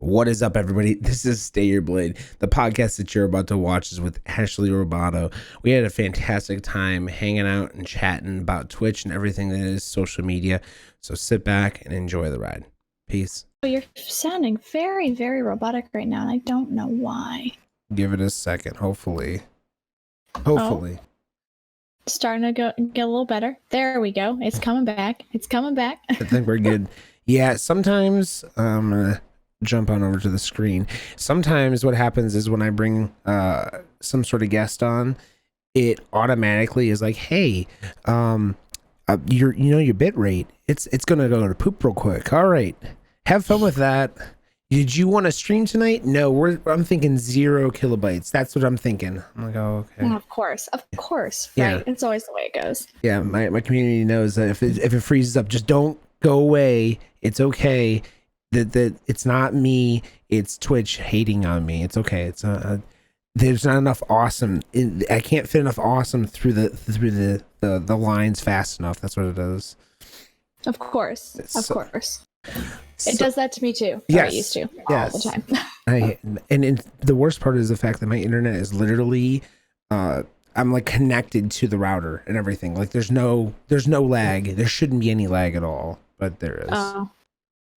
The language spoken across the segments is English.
What is up, everybody? This is Stay Your Blade. The podcast that you're about to watch is with AshleyRoboto. We had a fantastic time hanging out and chatting about Twitch and everything that is social media. So sit back and enjoy the ride. Peace. You're sounding very, very robotic right now, and I don't know why. Give it a second. Hopefully. Starting to get a little better. There we go. It's coming back. I think we're good. Yeah, sometimes I'm gonna jump on over to the screen. Sometimes what happens is when I bring some sort of guest on, it automatically is like, hey, your bit rate, it's gonna go to poop real quick. All right, have fun with that. Did you want to stream tonight? No, I'm thinking 0 kilobytes. That's what I'm thinking. I'm like, oh, okay. Of course, right? Yeah. It's always the way it goes. Yeah, my community knows that if it freezes up, just don't go away. It's okay. That it's not me. It's Twitch hating on me. It's okay. It's there's not enough awesome. I can't fit enough awesome through the lines fast enough. That's what it does. Of course. It does that to me too. Yes. I used to Yes. all the time. And the worst part is the fact that my internet is literally I'm like connected to the router and everything. Like there's no lag. There shouldn't be any lag at all, but there is. Oh,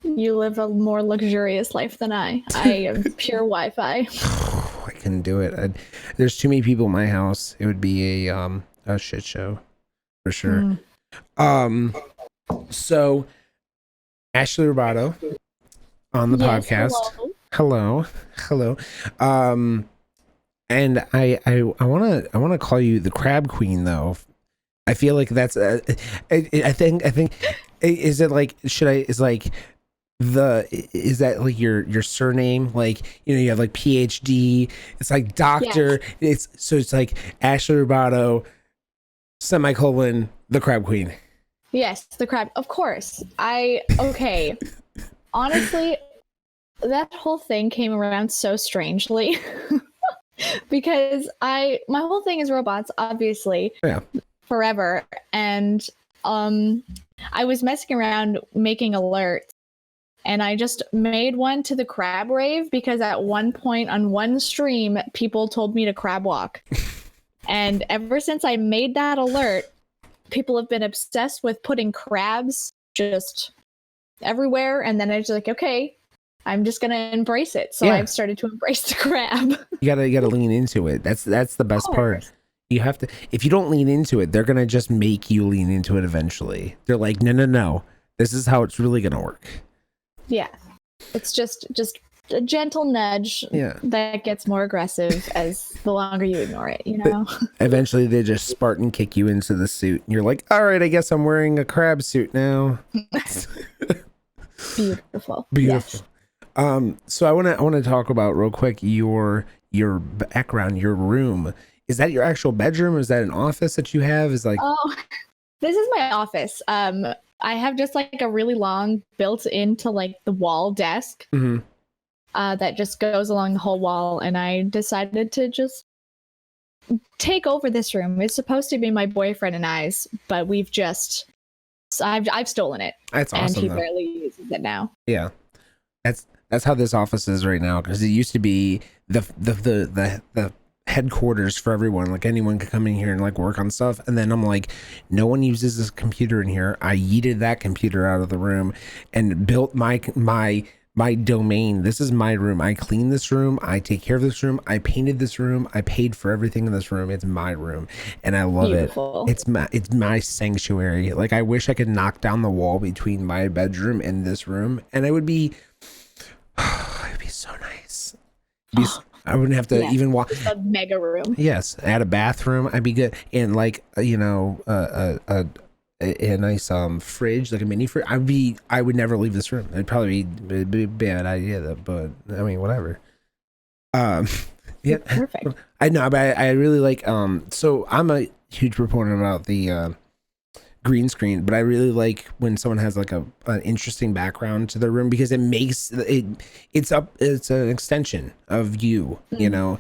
you live a more luxurious life than I. I am pure Wi-Fi. I couldn't do it. There's too many people in my house. It would be a shit show for sure. So AshleyRoboto on the podcast. Hello. And I want to call you the Crab Queen though. I feel like that's I think is it like is that like your surname, like you have like PhD, it's like doctor. Yes. It's like AshleyRoboto semicolon the Crab Queen. Yes, the crab, of course. Okay. Honestly, that whole thing came around so strangely because my whole thing is robots, obviously. Yeah. Forever. And I was messing around making alerts, and I just made one to the crab rave because at one point on one stream, people told me to crab walk. And ever since I made that alert, people have been obsessed with putting crabs just everywhere. And then I was like, okay, I'm just going to embrace it. So I've started to embrace the crab. You gotta lean into it. That's the best part. You have to, if you don't lean into it, they're going to just make you lean into it eventually. They're like, no. This is how it's really going to work. Yeah. It's just a gentle nudge that gets more aggressive as the longer you ignore it, But eventually they just Spartan kick you into the suit and you're like, all right, I guess I'm wearing a crab suit now. Beautiful. Yes. So I want to talk about real quick your background, your room. Is that your actual bedroom? Or is that an office that you have? This is my office. I have just like a really long built into like the wall desk. Mm-hmm. That just goes along the whole wall, and I decided to just take over this room. It's supposed to be my boyfriend and I's, but I've stolen it. That's awesome. And he barely uses it now. Yeah, that's how this office is right now, because it used to be the headquarters for everyone. Like anyone could come in here and like work on stuff, and then I'm like, no one uses this computer in here. I yeeted that computer out of the room and built my domain. This is my room. I clean this room. I take care of this room. I painted this room. I paid for everything in this room. It's my room, and I love Beautiful. it. It's my sanctuary. Like I wish I could knock down the wall between my bedroom and this room, and it would be so nice. I wouldn't have to even walk. A mega room. Yes, add a bathroom. I'd be good, and like a nice fridge, like a mini fridge. I would never leave this room. It'd probably be a bad idea though, but I mean whatever. Yeah, perfect. I know, but I really like so I'm a huge proponent about the green screen, but I really like when someone has like an interesting background to their room, because it makes it's an extension of you, and I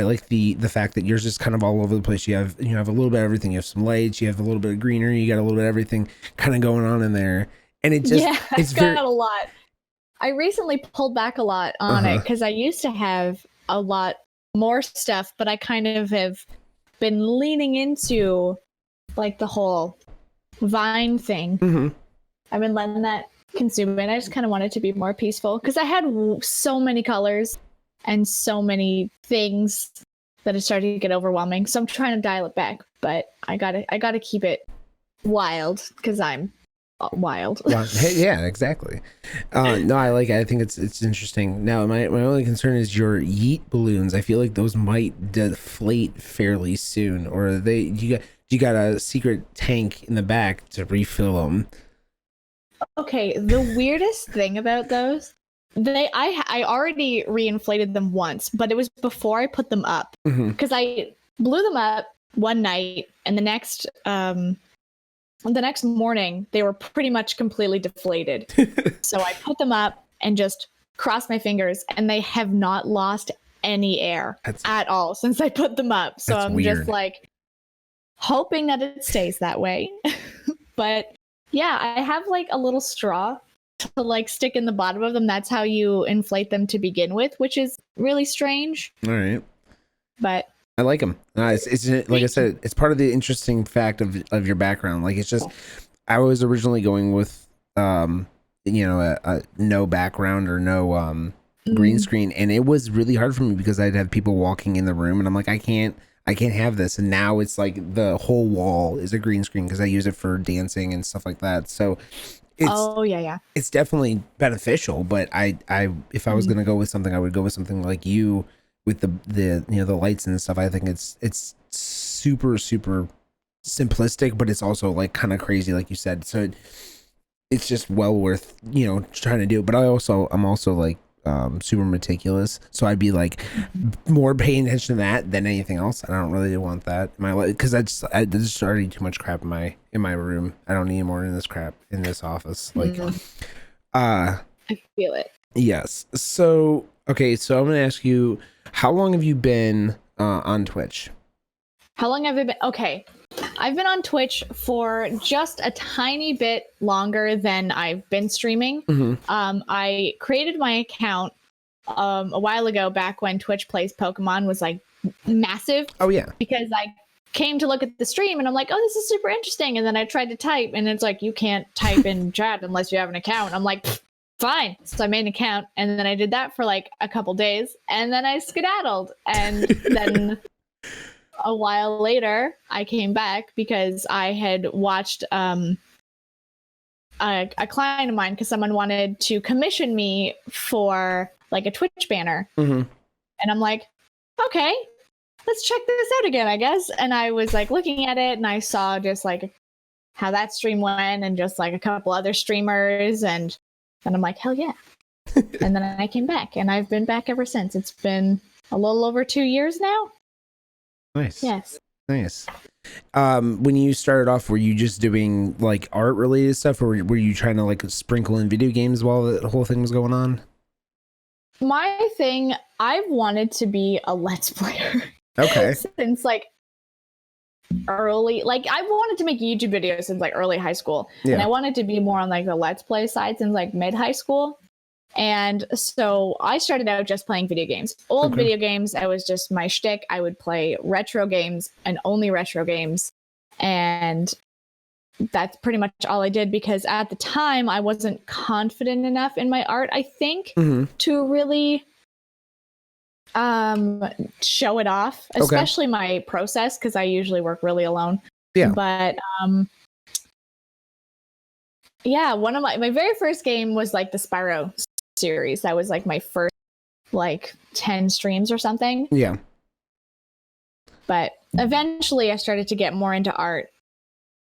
like the fact that yours is kind of all over the place. You have a little bit of everything. You have some lights, you have a little bit of greenery, you got a little bit of everything kind of going on in there, and it just it's got a lot. I recently pulled back a lot on it because I used to have a lot more stuff, but I kind of have been leaning into like the whole Vine thing. Mm-hmm. I've been letting that consume it. I just kind of wanted to be more peaceful because I had so many colors and so many things that it started to get overwhelming. So I'm trying to dial it back, but I gotta keep it wild because I'm wild. Yeah, exactly. No, I like it. I think it's interesting. Now, my only concern is your yeet balloons. I feel like those might deflate fairly soon, or you got a secret tank in the back to refill them. Okay, the weirdest thing about those, I already reinflated them once, but it was before I put them up because I blew them up one night, and the next morning they were pretty much completely deflated. So I put them up and just crossed my fingers, and they have not lost any air at all since I put them up. So I'm weird. Just like hoping that it stays that way. But yeah, I have like a little straw to like stick in the bottom of them. That's how you inflate them to begin with, which is really strange. All right. But I like them. It's like I said, it's part of the interesting fact of your background. Like, it's just, I was originally going with, a no background or no green screen, and it was really hard for me because I'd have people walking in the room, and I'm like, I can't have this. And now it's like the whole wall is a green screen because I use it for dancing and stuff like that. So it's definitely beneficial. But I if I was gonna go with something, I would go with something like you with the lights and stuff. I think it's super simplistic, but it's also like kind of crazy, like you said. So it's just well worth trying to do. But I'm also like super meticulous, so I'd be like more paying attention to that than anything else. I don't really want that in my life because there's already too much crap in my room. I don't need more in this crap in this office. Like, I feel it. Yes. So okay, so I'm gonna ask you, how long have you been on Twitch? How long have I been? Okay, I've been on Twitch for just a tiny bit longer than I've been streaming. I created my account a while ago, back when Twitch Plays Pokemon was like massive. Oh yeah. Because I came to look at the stream and I'm like, oh, this is super interesting. And then I tried to type, and it's like, you can't type in chat unless you have an account. I'm like, fine. So I made an account, and then I did that for like a couple days, and then I skedaddled, and then a while later I came back because I had watched a client of mine, because someone wanted to commission me for like a Twitch banner. And I'm like, okay, let's check this out again, I guess. And I was like looking at it, and I saw just like how that stream went, and just like a couple other streamers, and I'm like, hell yeah. And then I came back, and I've been back ever since. It's been a little over 2 years now. Nice. Yes. Nice. When you started off, were you just doing like art related stuff, or were you trying to like sprinkle in video games while the whole thing was going on? My thing, I've wanted to be a Let's Player. Okay. Since like early, like I wanted to make YouTube videos since like early high school. Yeah. And I wanted to be more on like the Let's Play side since like mid high school. And so I started out just playing video games. Old video games, that was just my shtick. I would play retro games and only retro games. And that's pretty much all I did, because at the time I wasn't confident enough in my art, I think, to really show it off, especially my process, because I usually work really alone. Yeah. But yeah, one of my very first game was like the Spyro series. That was like my first like 10 streams or something. Yeah. But eventually I started to get more into art,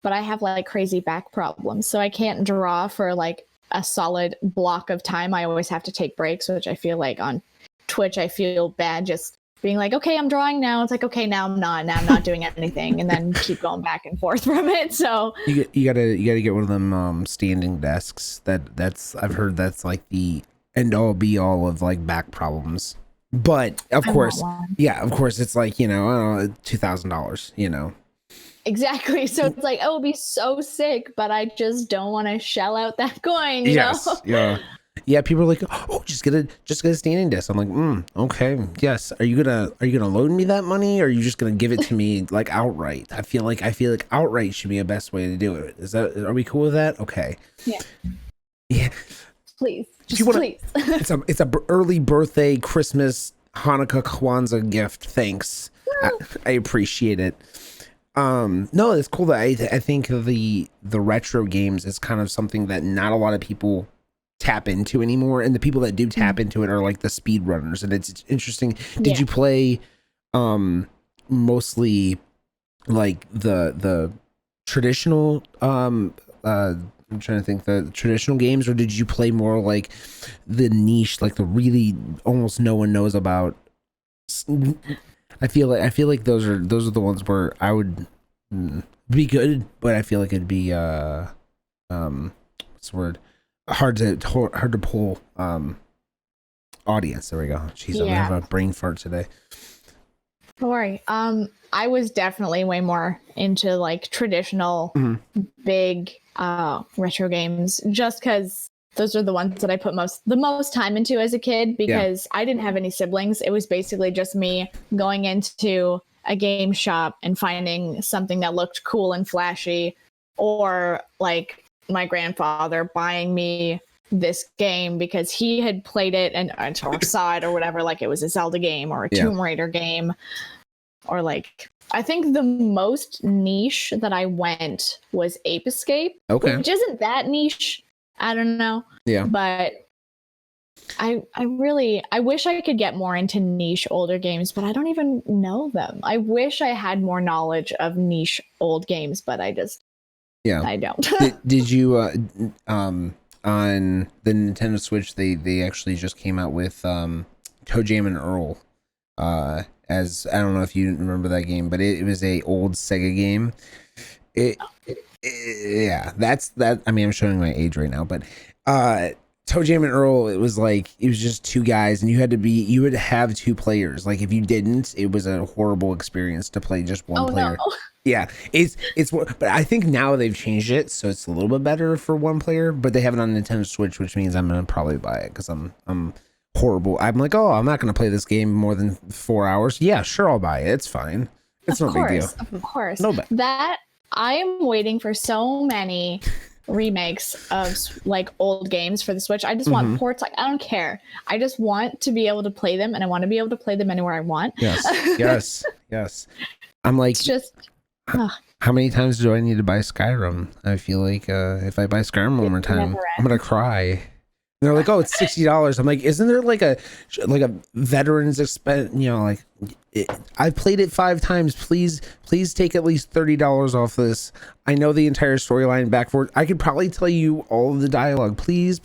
but I have like crazy back problems, so I can't draw for like a solid block of time. I always have to take breaks, which I feel like on Twitch I feel bad just being like, okay, I'm drawing now. It's like, okay, now I'm not doing anything, and then keep going back and forth from it. So you gotta get one of them standing desks. That's I've heard that's like the end all be all of like back problems. But of course, it's like, I don't know, $2,000, Exactly. So it's like, oh, it'll be so sick, but I just don't want to shell out that coin. You know? Yeah. Yeah, people are like, oh, just get a standing desk. I'm like, okay, yes. Are you gonna loan me that money, or are you just gonna give it to me like outright? I feel like outright should be the best way to do it. Are we cool with that? Okay. Yeah. Yeah. Please. Please. It's a early birthday, Christmas, Hanukkah, Kwanzaa gift. Thanks. I appreciate it. No, it's cool that I think the retro games is kind of something that not a lot of people tap into anymore, and the people that do tap into it are like the speed runners, and it's interesting. Did you play mostly like the traditional I'm trying to think, the traditional games, or did you play more like the niche, like the really almost no one knows about? I feel like those are the ones where I would be good, but I feel like it'd be what's the word, hard to pull audience. There we go. Jeez, I'm gonna have a brain fart today. Don't worry. I was definitely way more into like traditional big retro games, just because those are the ones that I put the most time into as a kid, because I didn't have any siblings. It was basically just me going into a game shop and finding something that looked cool and flashy, or like my grandfather buying me this game because he had played it and or saw it or whatever, like it was a Zelda game or a Tomb Raider game, or like I think the most niche that I went was Ape Escape, which isn't that niche. I don't know. Yeah. But I wish I could get more into niche older games, but I don't even know them. I wish I had more knowledge of niche old games, but I don't. Did you on the Nintendo Switch they actually just came out with Toe Jam and Earl, as I don't know if you remember that game, but it was a old Sega game. That's that. I mean, I'm showing my age right now, but Toe Jam and Earl, it was just two guys, and you would have two players. Like if you didn't, it was a horrible experience to play just one player. No. Yeah, it's but I think now they've changed it, so it's a little bit better for one player. But they have it on Nintendo Switch, which means I'm gonna probably buy it because I'm horrible. I'm like, oh, I'm not gonna play this game more than 4 hours. Yeah, sure, I'll buy it. It's fine. It's no big deal. Of course. No bad. That I am waiting for so many remakes of like old games for the Switch. I just want ports. Like I don't care. I just want to be able to play them, and I want to be able to play them anywhere I want. Yes. I'm like, it's just. How many times do I need to buy Skyrim? I feel like if I buy Skyrim one more time, I'm gonna cry. And they're like, "Oh, it's $60." I'm like, "Isn't there like a veterans expense? You know, like I played it 5 times. Please take at least $30 off this. I know the entire storyline back forward. I could probably tell you all of the dialogue. Please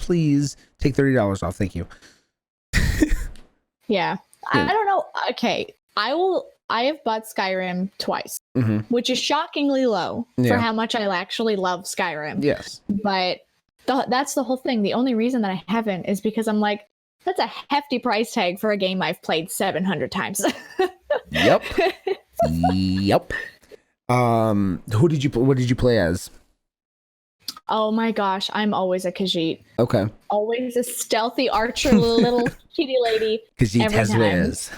take $30 off. Thank you." Yeah, I don't know. Okay, I have bought Skyrim twice, which is shockingly low for how much I actually love Skyrim. Yes. But that's the whole thing. The only reason that I haven't is because I'm like, that's a hefty price tag for a game I've played 700 times. Yep. What did you play as? Oh my gosh, I'm always a Khajiit. Okay. Always a stealthy archer little kitty lady. Khajiit has whiz.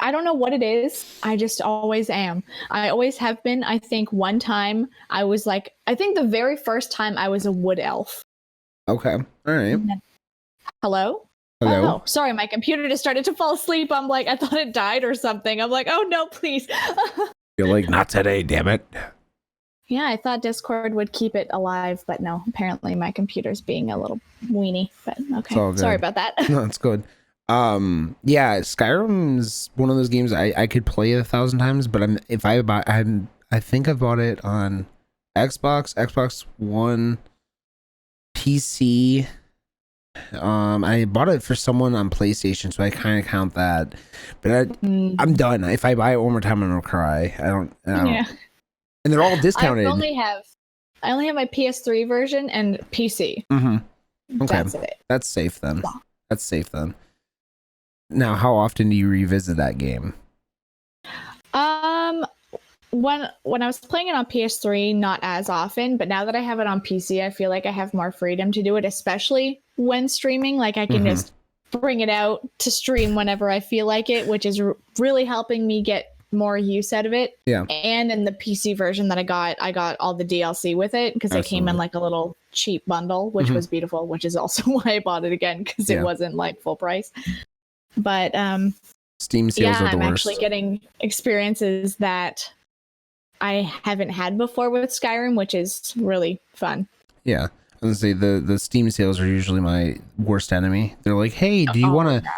I don't know what it is. I just always am. I always have been. I think one time I was like, I think the very first time I was a wood elf. Okay. All right. Hello? Oh, sorry. My computer just started to fall asleep. I'm like, I thought it died or something. I'm like, oh no, please. You're like, not today, damn it. Yeah, I thought Discord would keep it alive, but no, apparently my computer's being a little weenie, but okay. Sorry about that. No, it's good. Yeah, Skyrim's one of those games I could play 1,000 times, but I think I bought it on Xbox One, PC. I bought it for someone on PlayStation, so I kind of count that. But I'm done. If I buy it one more time, I'm gonna cry. I don't. Yeah. And they're all discounted. I only have my PS3 version and PC. Okay, that's it. That's safe then. Now, how often do you revisit that game? when I was playing it on PS3, not as often, but now that I have it on PC, I feel like I have more freedom to do it, especially when streaming. Like I can just bring it out to stream whenever I feel like it, which is really helping me get more use out of it. Yeah. And in the PC version that I got all the DLC with it because it came in like a little cheap bundle, which was beautiful, which is also why I bought it again because it wasn't like full price. But Steam sales are the I'm worst. actually getting experiences that I haven't had before with Skyrim, which is really fun. Yeah. I was gonna say the Steam sales are usually my worst enemy. They're like, hey, do you want to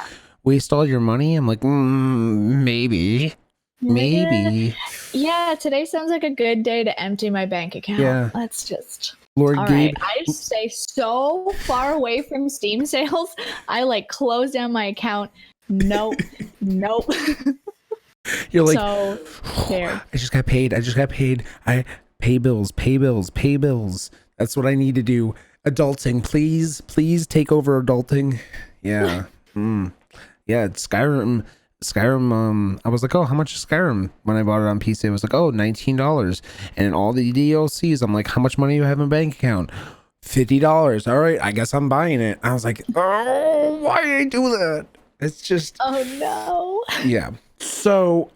waste all your money? I'm like, maybe. Yeah, today sounds like a good day to empty my bank account. Yeah. Let's just... Lord all Gabe. right, I stay so far away from Steam sales. I like close down my account. Nope. You're like, so there. I just got paid. I pay bills. That's what I need to do. Adulting, please take over adulting. Yeah. Yeah, Skyrim. I was like, oh, how much is Skyrim? When I bought it on PC, it was like, oh, $19. And in all the DLCs, I'm like, how much money do you have in bank account? $50. All right, I guess I'm buying it. I was like, oh, why did I do that? It's just, oh no. Yeah. So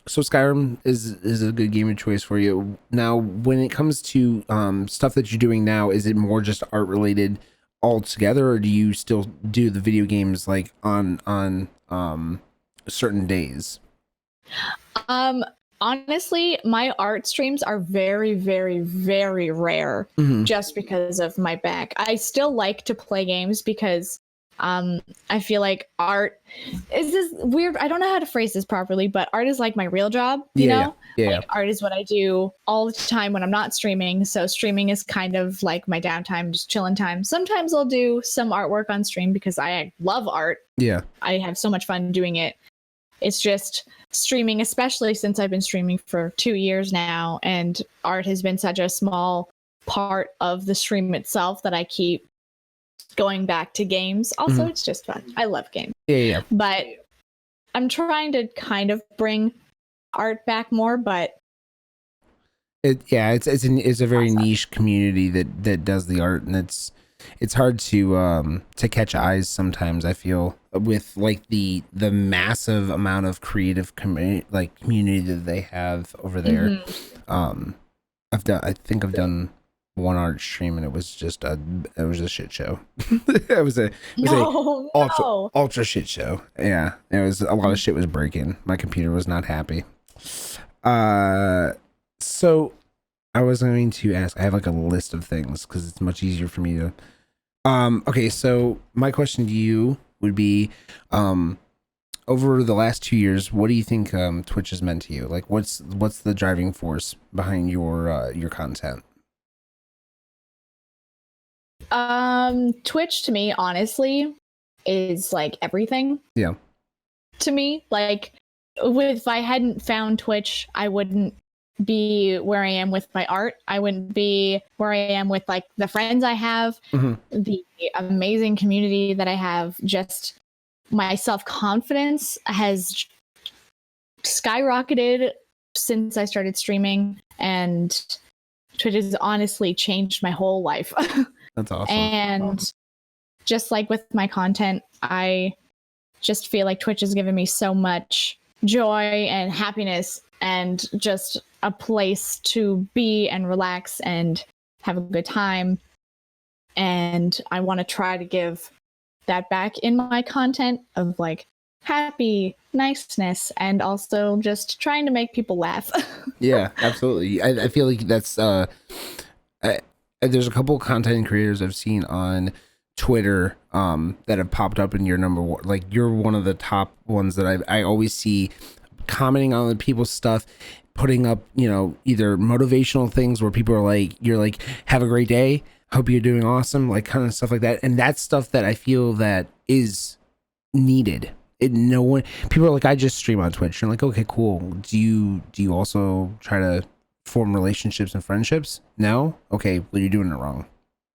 Skyrim is a good game of choice for you. Now, when it comes to stuff that you're doing now, is it more just art related altogether, or do you still do the video games like on certain days? Honestly, my art streams are very, very, very rare just because of my back. I still like to play games because I feel like art is this weird. I don't know how to phrase this properly, but art is like my real job, you know? Yeah. Like, art is what I do all the time when I'm not streaming. So streaming is kind of like my downtime, just chilling time. Sometimes I'll do some artwork on stream because I love art. Yeah. I have so much fun doing it. It's just streaming, especially since I've been streaming for 2 years now, and art has been such a small part of the stream itself that I keep going back to games. Also, it's just fun. I love games. Yeah. But I'm trying to kind of bring art back more, but it's a very niche community that does the art, and it's hard to catch eyes sometimes. I feel with like the massive amount of creative community that they have over there. I think I've done one art stream and it was a shit show. it was a ultra shit show. Yeah, it was a lot of shit was breaking. My computer was not happy. So I was going to ask, I have like a list of things because it's much easier for me to okay, so my question to you would be, over the last 2 years, what do you think Twitch has meant to you? Like, what's the driving force behind your content? Twitch to me, honestly, is like everything. Yeah. To me, like, if I hadn't found Twitch, I wouldn't be where I am with my art. I wouldn't be where I am with like the friends I have, the amazing community that I have. Just my self-confidence has skyrocketed since I started streaming, and Twitch has honestly changed my whole life. That's awesome. And just like with my content, I just feel like Twitch has given me so much joy and happiness and just a place to be and relax and have a good time. And I want to try to give that back in my content of like happy niceness and also just trying to make people laugh. Yeah, absolutely. I feel like that's there's a couple content creators I've seen on Twitter that have popped up in your number one. Like, you're one of the top ones that I always see commenting on the people's stuff, putting up, you know, either motivational things where people are like, you're like, have a great day, hope you're doing awesome, like kind of stuff like that. And that's stuff that I feel that is needed. No one, people are like, I just stream on Twitch. And like, okay, cool. Do you also try to form relationships and friendships? No? Okay, well, you're doing it wrong.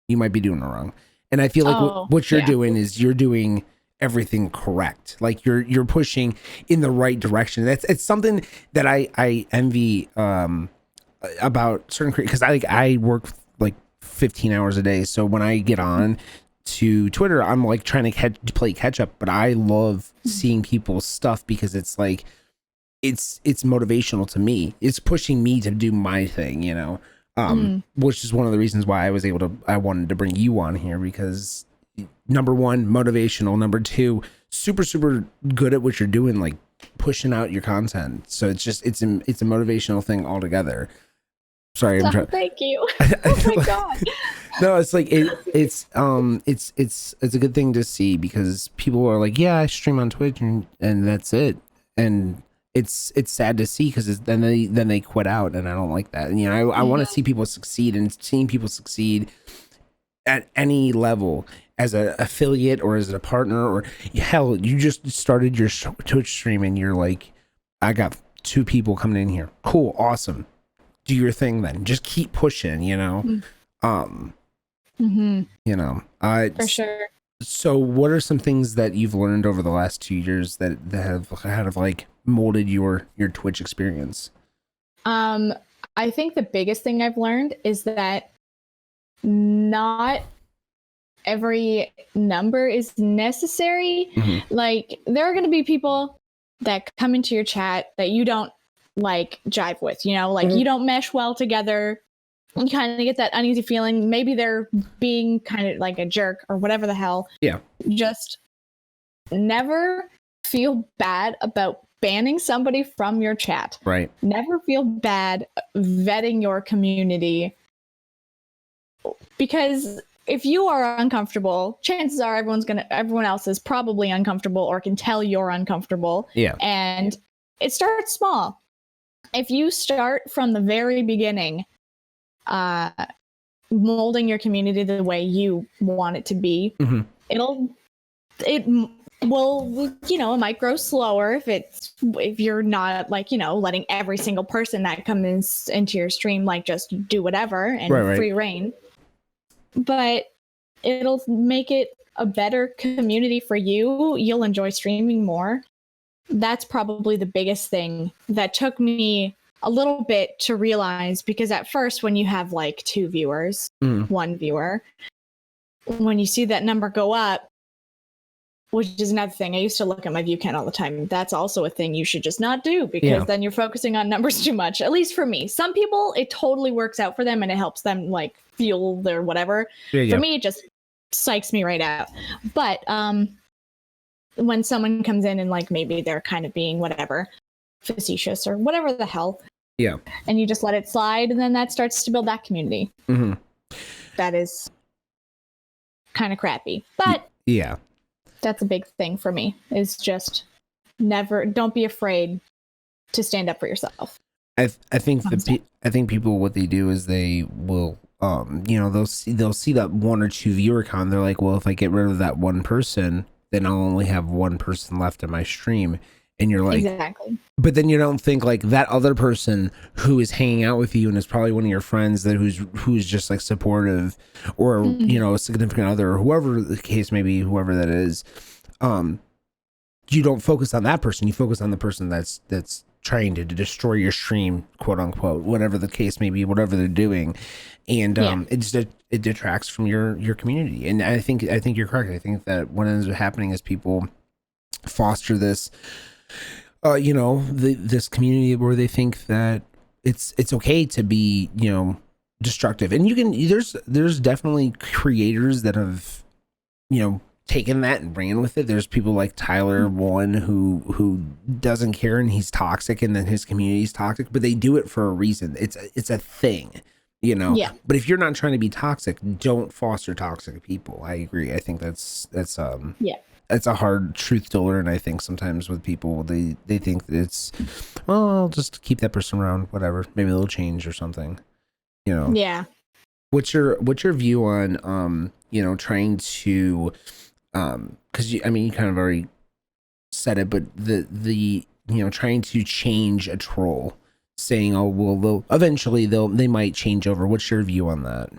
You might be doing it wrong. And I feel like what you're doing is you're doing everything correct. Like you're pushing in the right direction. It's something that I envy about certain because I work like 15 hours a day. So when I get on to Twitter, I'm like trying to play catch up, but I love seeing people's stuff because it's like it's motivational to me. It's pushing me to do my thing, you know. Which is one of the reasons why I wanted to bring you on here, because number one, motivational, number two, super good at what you're doing, like pushing out your content. So it's a motivational thing altogether. Sorry, I'm trying. Thank you. Oh my god. No, it's like it's a good thing to see, because people are like, yeah, I stream on Twitch and that's it, and it's sad to see, because then they quit out, and I don't like that. And you know, I want to see people succeed, and seeing people succeed at any level, as an affiliate or as a partner, or hell, you just started your Twitch stream and you're like, I got 2 people coming in here, cool, awesome, do your thing then, just keep pushing, you know. You know, for sure. So what are some things that you've learned over the last 2 years that have kind of like molded your Twitch experience? I think the biggest thing I've learned is that not every number is necessary. Like, there are going to be people that come into your chat that you don't like jive with, you know, like you don't mesh well together. You kind of get that uneasy feeling. Maybe they're being kind of like a jerk or whatever the hell. Yeah. Just never feel bad about banning somebody from your chat. Right. Never feel bad vetting your community. Because if you are uncomfortable, chances are everyone else is probably uncomfortable or can tell you're uncomfortable. Yeah. And it starts small. If you start from the very beginning, molding your community the way you want it to be, it will, you know, it might grow slower if you're not, like, you know, letting every single person that comes into your stream like just do whatever and free reign. But it'll make it a better community for you. You'll enjoy streaming more. That's probably the biggest thing that took me a little bit to realize, because at first when you have like 2 viewers, 1 viewer, when you see that number go up, which is another thing, I used to look at my view count all the time. That's also a thing you should just not do, because then you're focusing on numbers too much, at least for me. Some people, it totally works out for them and it helps them like fuel their whatever. For me, it just psychs me right out. But when someone comes in and like maybe they're kind of being whatever, facetious or whatever the hell, and you just let it slide, and then that starts to build that community. That is kind of crappy, but that's a big thing for me, is just don't be afraid to stand up for yourself. I think people, what they do is they will you know, they'll see that 1 or 2 viewer count, they're like, well, if I get rid of that one person, then I'll only have 1 person left in my stream. And you're like, exactly. But then you don't think like that other person who is hanging out with you and is probably one of your friends that who's just like supportive, or you know, a significant other, or whoever the case may be, whoever that is, you don't focus on that person. You focus on the person that's trying to destroy your stream, quote unquote, whatever the case may be, whatever they're doing, and it detracts from your community. And I think you're correct. I think that what ends up happening is people foster this. You know, this community where they think that it's okay to be, you know, destructive. And there's definitely creators that have, you know, taken that and ran with it. There's people like Tyler One who doesn't care, and he's toxic, and then his community's toxic, but they do it for a reason. It's a thing, you know. Yeah. But if you're not trying to be toxic, don't foster toxic people. I agree. I think that's it's a hard truth to learn. I think sometimes with people, they think that it's, well, I'll just keep that person around, whatever, maybe they'll change or something, you know. Yeah. What's your view on you know, trying to because you kind of already said it, but the you know, trying to change a troll, saying, oh well, they might change over. What's your view on that?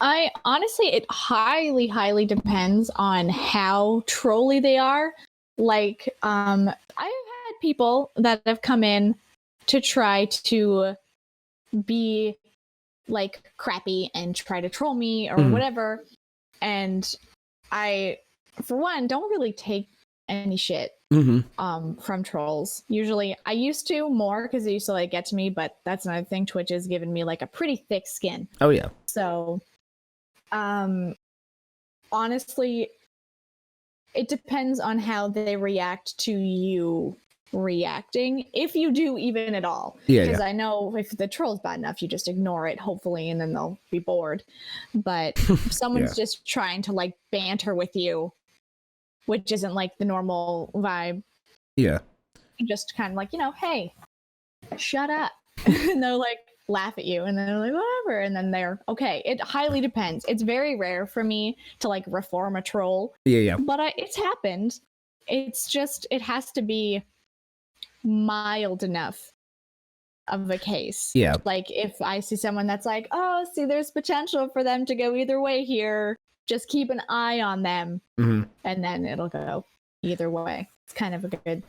I honestly, it highly, highly depends on how trolly they are. Like, I've had people that have come in to try to be like crappy and try to troll me or whatever. And I, for one, don't really take any shit from trolls. Usually, I used to more because they used to like get to me, but that's another thing. Twitch has given me like a pretty thick skin. Oh yeah. So, honestly, it depends on how they react to you reacting, if you do even at all. Because I know if the troll's bad enough, you just ignore it, hopefully, and then they'll be bored. But if someone's just trying to like banter with you, which isn't like the normal vibe, just kind of like, hey, shut up. And they'll like laugh at you, and then they're like, whatever, and then they're okay. It highly depends. It's very rare for me to like reform a troll, but it's happened. It's just, it has to be mild enough of a case. Like if I see someone that's like, oh, see, there's potential for them to go either way here, just keep an eye on them, and then it'll go either way. It's kind of a good.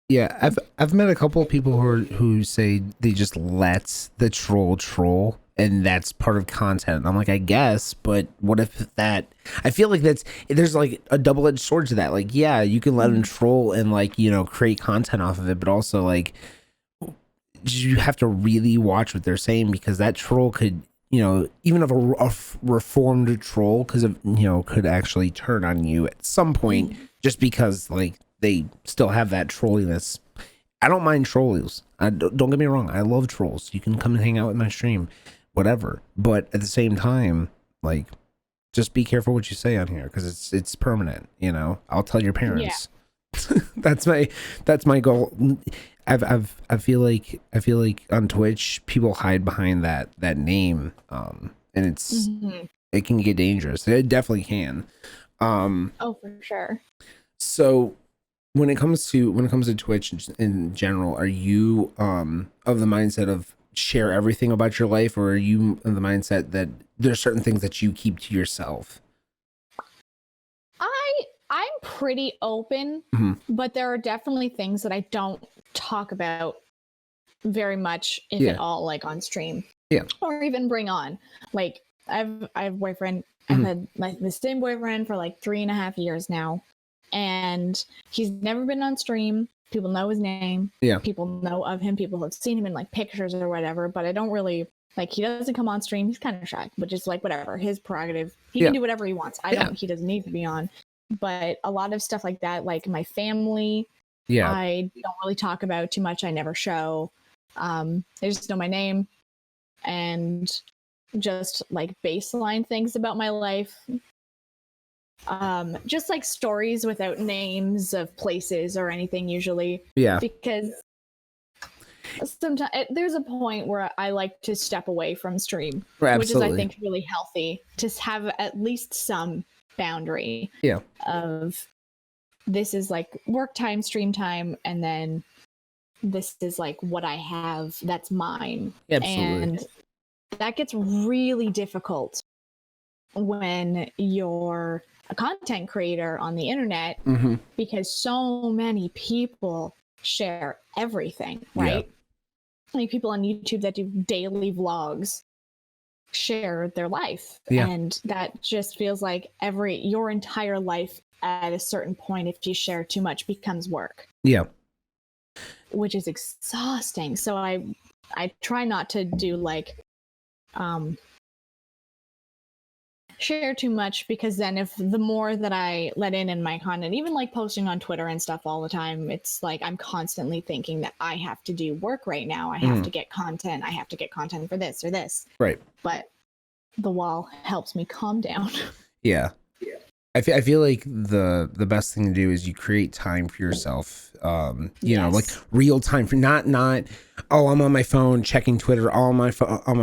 Yeah, I've met a couple of people who say they just let the troll, and that's part of content. I'm like, I guess, but what if that? I feel like there's like a double-edged sword to that. Like, yeah, you can let them troll and like create content off of it, but also like you have to really watch what they're saying, because that troll could, even if a reformed troll, could actually turn on you at some point, just because like they still have that trolliness. I don't mind trolls. Don't get me wrong. I love trolls. You can come and hang out with my stream, whatever. But at the same time, like, just be careful what you say on here, because it's permanent. I'll tell your parents. Yeah. that's my goal. I feel like on Twitch people hide behind that name, and it's it can get dangerous. It definitely can. Oh, for sure. So when it comes to Twitch in general, are you of the mindset of share everything about your life, or are you of the mindset that there's certain things that you keep to yourself? I'm pretty open, but there are definitely things that I don't talk about very much, if at all, like on stream, or even bring on. Like I have a boyfriend. I've had like the same boyfriend for like 3.5 years now, and he's never been on stream. People know his name. People know of him. People have seen him in like pictures or whatever, but I don't really like, he doesn't come on stream. He's kind of shy, which is like whatever, his prerogative. He can do whatever he wants. He doesn't need to be on. But a lot of stuff like that, like my family, I don't really talk about too much. I never show. They just know my name, and just like baseline things about my life. Just like stories without names of places or anything usually. Because sometimes there's a point where I like to step away from stream, which is, I think, really healthy to have at least some boundary of, this is like work time, stream time, and then this is like what I have that's mine. And that gets really difficult when you're a content creator on the internet, because so many people share everything, right? Like people on YouTube that do daily vlogs share their life, and that just feels like your entire life at a certain point, if you share too much, becomes work, which is exhausting. So I try not to do like share too much, because then if the more that I let in my content, even like posting on Twitter and stuff all the time, it's like I'm constantly thinking that I have to do work right now. I have to get content. I have to get content for this or this. Right. But the wall helps me calm down. I feel like the best thing to do is you create time for yourself. You know, like real time, for not oh, I'm on my phone checking Twitter, on my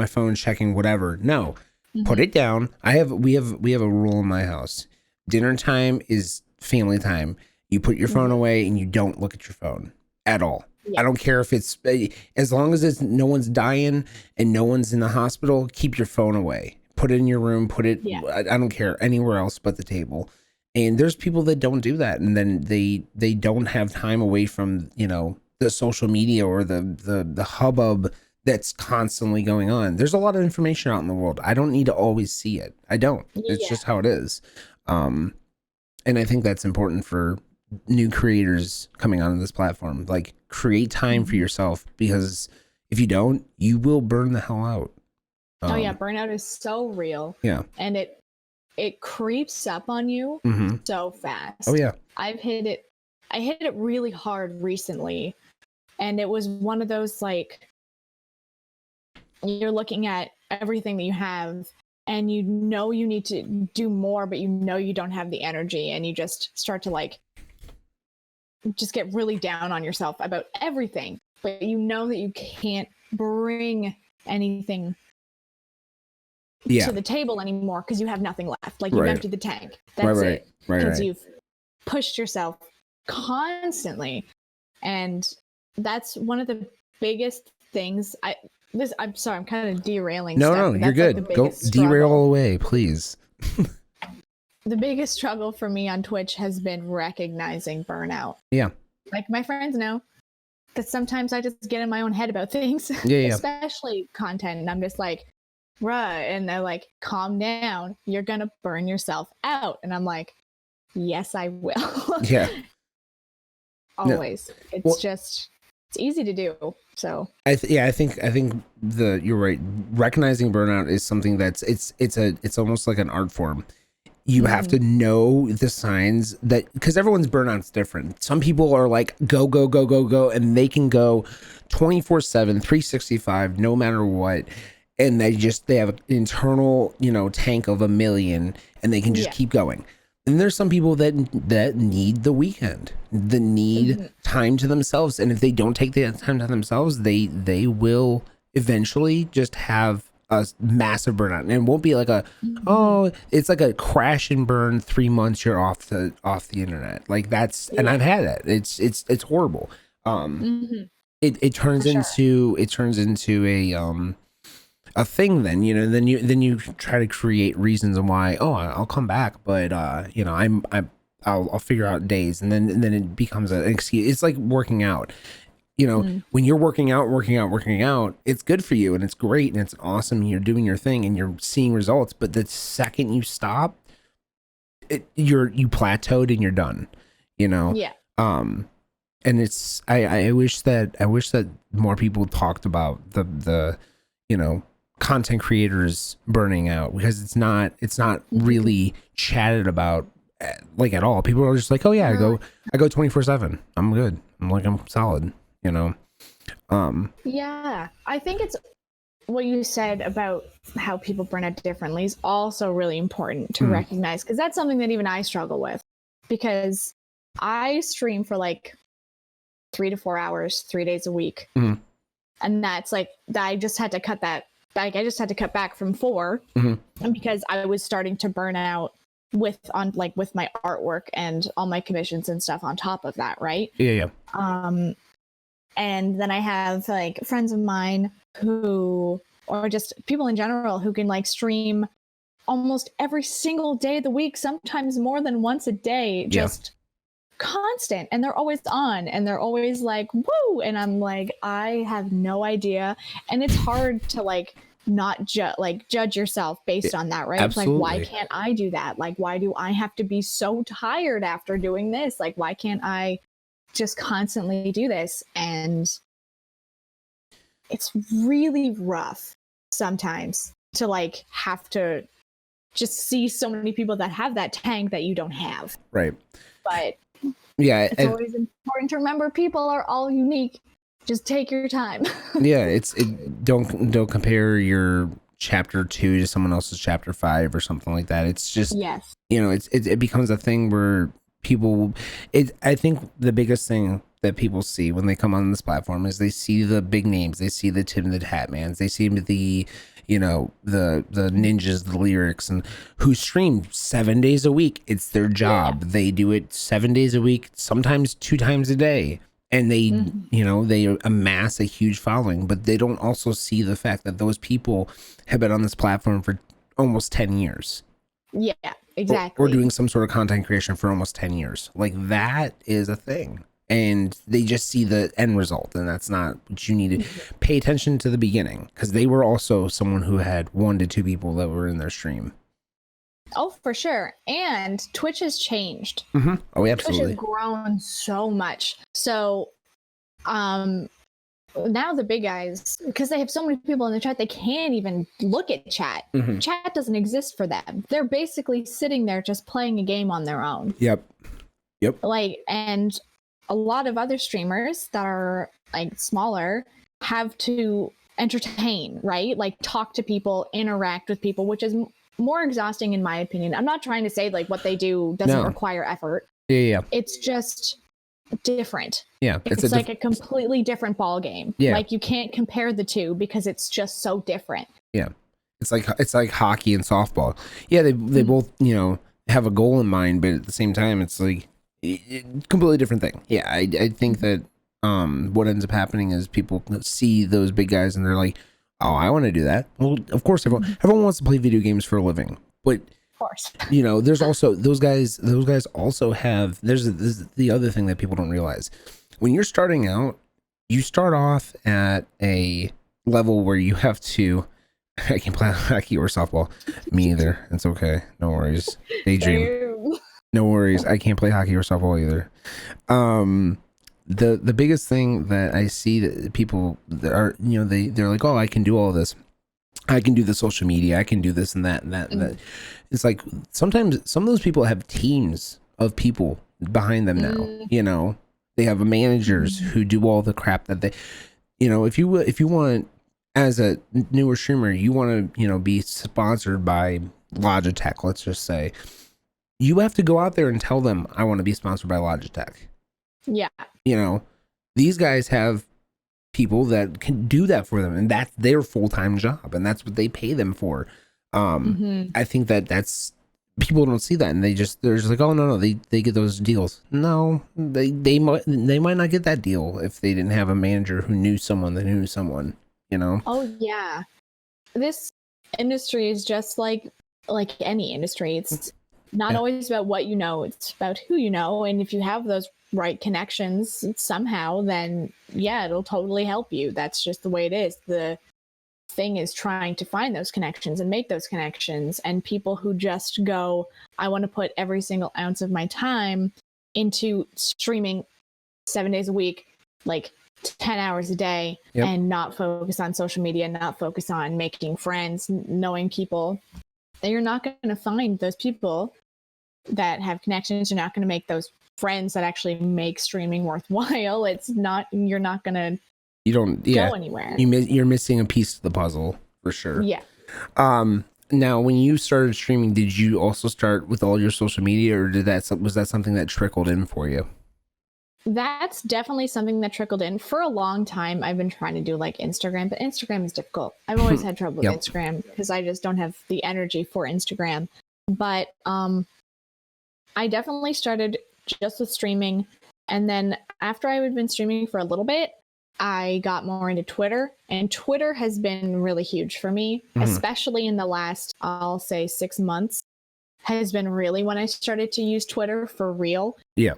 phone checking whatever. No. Put it down. We have a rule in my house. Dinner time is family time. You put your phone away and you don't look at your phone at all. I don't care if it's, as long as no one's dying and no one's in the hospital, keep your phone away, put it in your room, put it, Yeah. I don't care, anywhere else but the table. And there's people that don't do that, and then they don't have time away from, you know, the social media or the hubbub that's constantly going on. There's a lot of information out in the world. I don't need to always see it. I don't. It's just how it is. And I think that's important for new creators coming onto this platform. Like, create time for yourself, because if you don't, you will burn the hell out. Oh yeah, burnout is so real. Yeah. And it creeps up on you so fast. Oh yeah. I hit it really hard recently, and it was one of those, like, you're looking at everything that you have and you know you need to do more, but you know you don't have the energy, and you just start to, like, just get really down on yourself about everything, but you know that you can't bring anything to the table anymore because you have nothing left. Like, you've emptied the tank. That's it. Because you've pushed yourself constantly. And that's one of the biggest things. I'm sorry, I'm kind of derailing. No, you're good. Like, go derail away, please. The biggest struggle for me on Twitch has been recognizing burnout. Yeah. Like, my friends know that sometimes I just get in my own head about things, especially content. And I'm just like, right. And they're like, calm down. You're going to burn yourself out. And I'm like, yes, I will. Yeah. Always. No. It's easy to do. So I think you're right. Recognizing burnout is something that's it's almost like an art form. You have to know the signs that, because everyone's burnout's different. Some people are like go, and they can go 24/7, 365, no matter what. And they have an internal, you know, tank of 1 million, and they can just keep going. And there's some people that need the weekend, that need time to themselves. And if they don't take the time to themselves, they will eventually just have a massive burnout. And it won't be like it's like a crash and burn. 3 months you're off the internet. Like, that's, and I've had that. It's horrible. It turns into a thing. Then, you know, then you try to create reasons on why, I'll come back, but you know, I'll figure out days, and then it becomes an excuse. It's like working out. You know, when you're working out, it's good for you and it's great and it's awesome. And you're doing your thing and you're seeing results. But the second you stop, you plateaued and you're done. You know. Yeah. And it's I wish that more people talked about the you know, content creators burning out, because it's not really chatted about, like, at all. People are just like, oh yeah, I go 24/7. I'm good. I'm solid. You know. Yeah, I think it's what you said about how people burn out differently is also really important to recognize, because that's something that even I struggle with, because I stream for like 3 to 4 hours, 3 days a week. And that's like, I just had to cut that. Like, I just had to cut back from 4, and because I was starting to burn out with my artwork and all my commissions and stuff on top of that, right? Yeah. And then I have, like, friends of mine who, or just people in general, who can, like, stream almost every single day of the week, sometimes more than once a day, just constant, and they're always on, and they're always like, woo, and I'm like, I have no idea. And it's hard to, like, not judge yourself based on that, right? Absolutely. Like, why can't I do that? Like, why do I have to be so tired after doing this? Like, why can't I just constantly do this? And it's really rough sometimes to, like, have to just see so many people that have that tank that you don't have. Right. But yeah, it's always important to remember people are all unique. Just take your time. Yeah, don't compare your chapter 2 to someone else's chapter 5 or something like that. It's just, you know, it becomes a thing where people, I think the biggest thing that people see when they come on this platform is they see the big names, they see the Tim the Hatmans, they see the, you know, the ninjas, the lyrics, and who stream 7 days a week. It's their job. They do it 7 days a week, sometimes 2 times a day. And they, you know, they amass a huge following, but they don't also see the fact that those people have been on this platform for almost 10 years. Yeah, exactly. Or doing some sort of content creation for almost 10 years. Like, that is a thing. And they just see the end result, and that's not what you need to pay attention to the beginning, because they were also someone who had 1 to 2 people that were in their stream. Oh, for sure. And Twitch has changed. Mm-hmm. Oh, absolutely. Twitch has grown so much. So, now the big guys, because they have so many people in the chat, they can't even look at chat. Mm-hmm. Chat doesn't exist for them. They're basically sitting there just playing a game on their own. Yep. Like, and a lot of other streamers that are like smaller have to entertain, right? Like, talk to people, interact with people, which is more exhausting in my opinion. I'm not trying to say like what they do doesn't require effort. Yeah. It's just different. Yeah, it's like a completely different ball game. Yeah, like you can't compare the two because it's just so different. Yeah, it's like hockey and softball. Yeah, they both, you know, have a goal in mind, but at the same time, it's like completely different thing. Yeah, I think that what ends up happening is people see those big guys and they're like, oh, I want to do that. Well, of course, everyone wants to play video games for a living, but of course, you know, there's also those guys also have, this is the other thing that people don't realize. When you're starting out, you start off at a level where you have to, I can't play hockey or softball. Me either. It's okay. No worries. Daydream. No worries. I can't play hockey or softball either. The biggest thing that I see that people that are, you know, they're like, oh, I can do all this. I can do the social media. I can do this and that and that and that. It's like sometimes some of those people have teams of people behind them now. You know, they have managers who do all the crap that they, you know, if you want, as a newer streamer, you want to, you know, be sponsored by Logitech, let's just say, you have to go out there and tell them, I want to be sponsored by Logitech. Yeah. You know, these guys have people that can do that for them, and that's their full-time job, and that's what they pay them for. I think that's, people don't see that, and they're just like, oh no, they get those deals. No, they might not get that deal if they didn't have a manager who knew someone that knew someone, you know. Oh yeah, this industry is just like any industry. It's not always about what you know, it's about who you know, and if you have those right connections somehow, then yeah, it'll totally help you. That's just the way it is. The thing is trying to find those connections and make those connections, and people who just go, I want to put every single ounce of my time into streaming 7 days a week, like 10 hours a day, and not focus on social media, not focus on making friends, knowing people, then you're not going to find those people that have connections. You're not going to make those friends that actually make streaming worthwhile. You're not going to go anywhere. You're missing a piece of the puzzle for sure. Yeah. Now, when you started streaming, did you also start with all your social media, or was that something that trickled in for you? That's definitely something that trickled in. For a long time, I've been trying to do like Instagram, but Instagram is difficult. I've always had trouble with Instagram because I just don't have the energy for Instagram. But I definitely started just with streaming. And then after I had been streaming for a little bit, I got more into Twitter. And Twitter has been really huge for me, especially in the last, I'll say 6 months, has been really when I started to use Twitter for real. Yeah.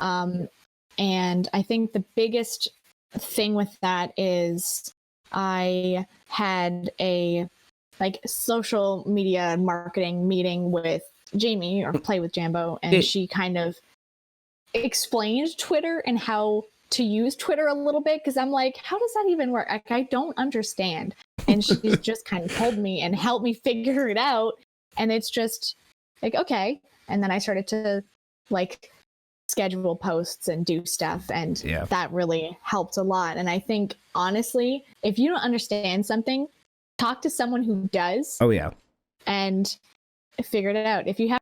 And I think the biggest thing with that is I had a like social media marketing meeting with Jamie, or Play with Jambo, and she kind of explained Twitter and how to use Twitter a little bit, because I'm like, how does that even work? Like, I don't understand. And she's just kind of told me and helped me figure it out. And it's just like, okay. And then I started to like schedule posts and do stuff, and that really helped a lot. And I think honestly, if you don't understand something, talk to someone who does. Oh yeah. And figure it out. If you have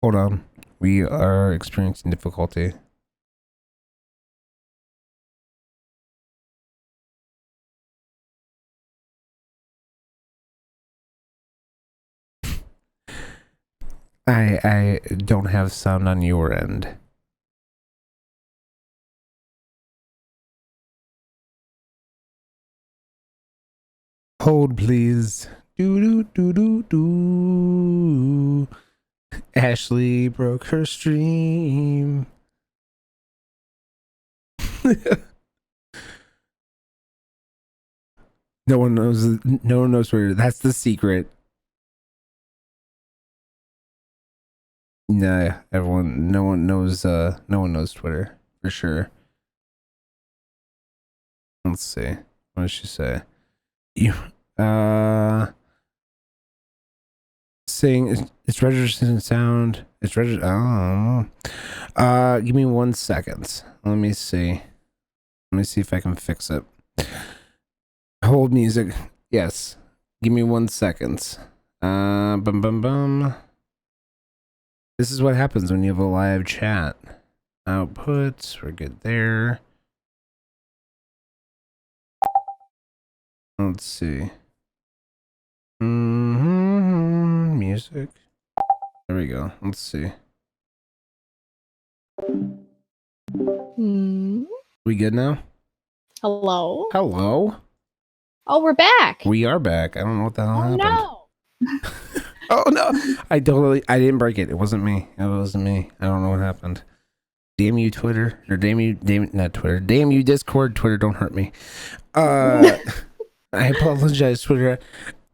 Hold on, we are experiencing difficulty. I don't have sound on your end. Hold, please. Do do do do do. Ashley broke her stream. No one knows. No one knows where. That's the secret. Nah, everyone. No one knows. No one knows Twitter for sure. Let's see. What does she say? You. Saying it's registering sound. It's registered. Oh. Give me 1 second. Let me see. Let me see if I can fix it. Hold music. Yes. Give me 1 second. Bum bum bum. This is what happens when you have a live chat. Output. We're good there. Let's see. Music. There we go. Let's see. We good now? Hello? Hello? Oh, we're back. We are back. I don't know what the hell happened. No. Oh no. I didn't break it. It wasn't me. It wasn't me. I don't know what happened. Damn you, Twitter. Or not Twitter. Damn you, Discord. Twitter, don't hurt me. I apologize, Twitter.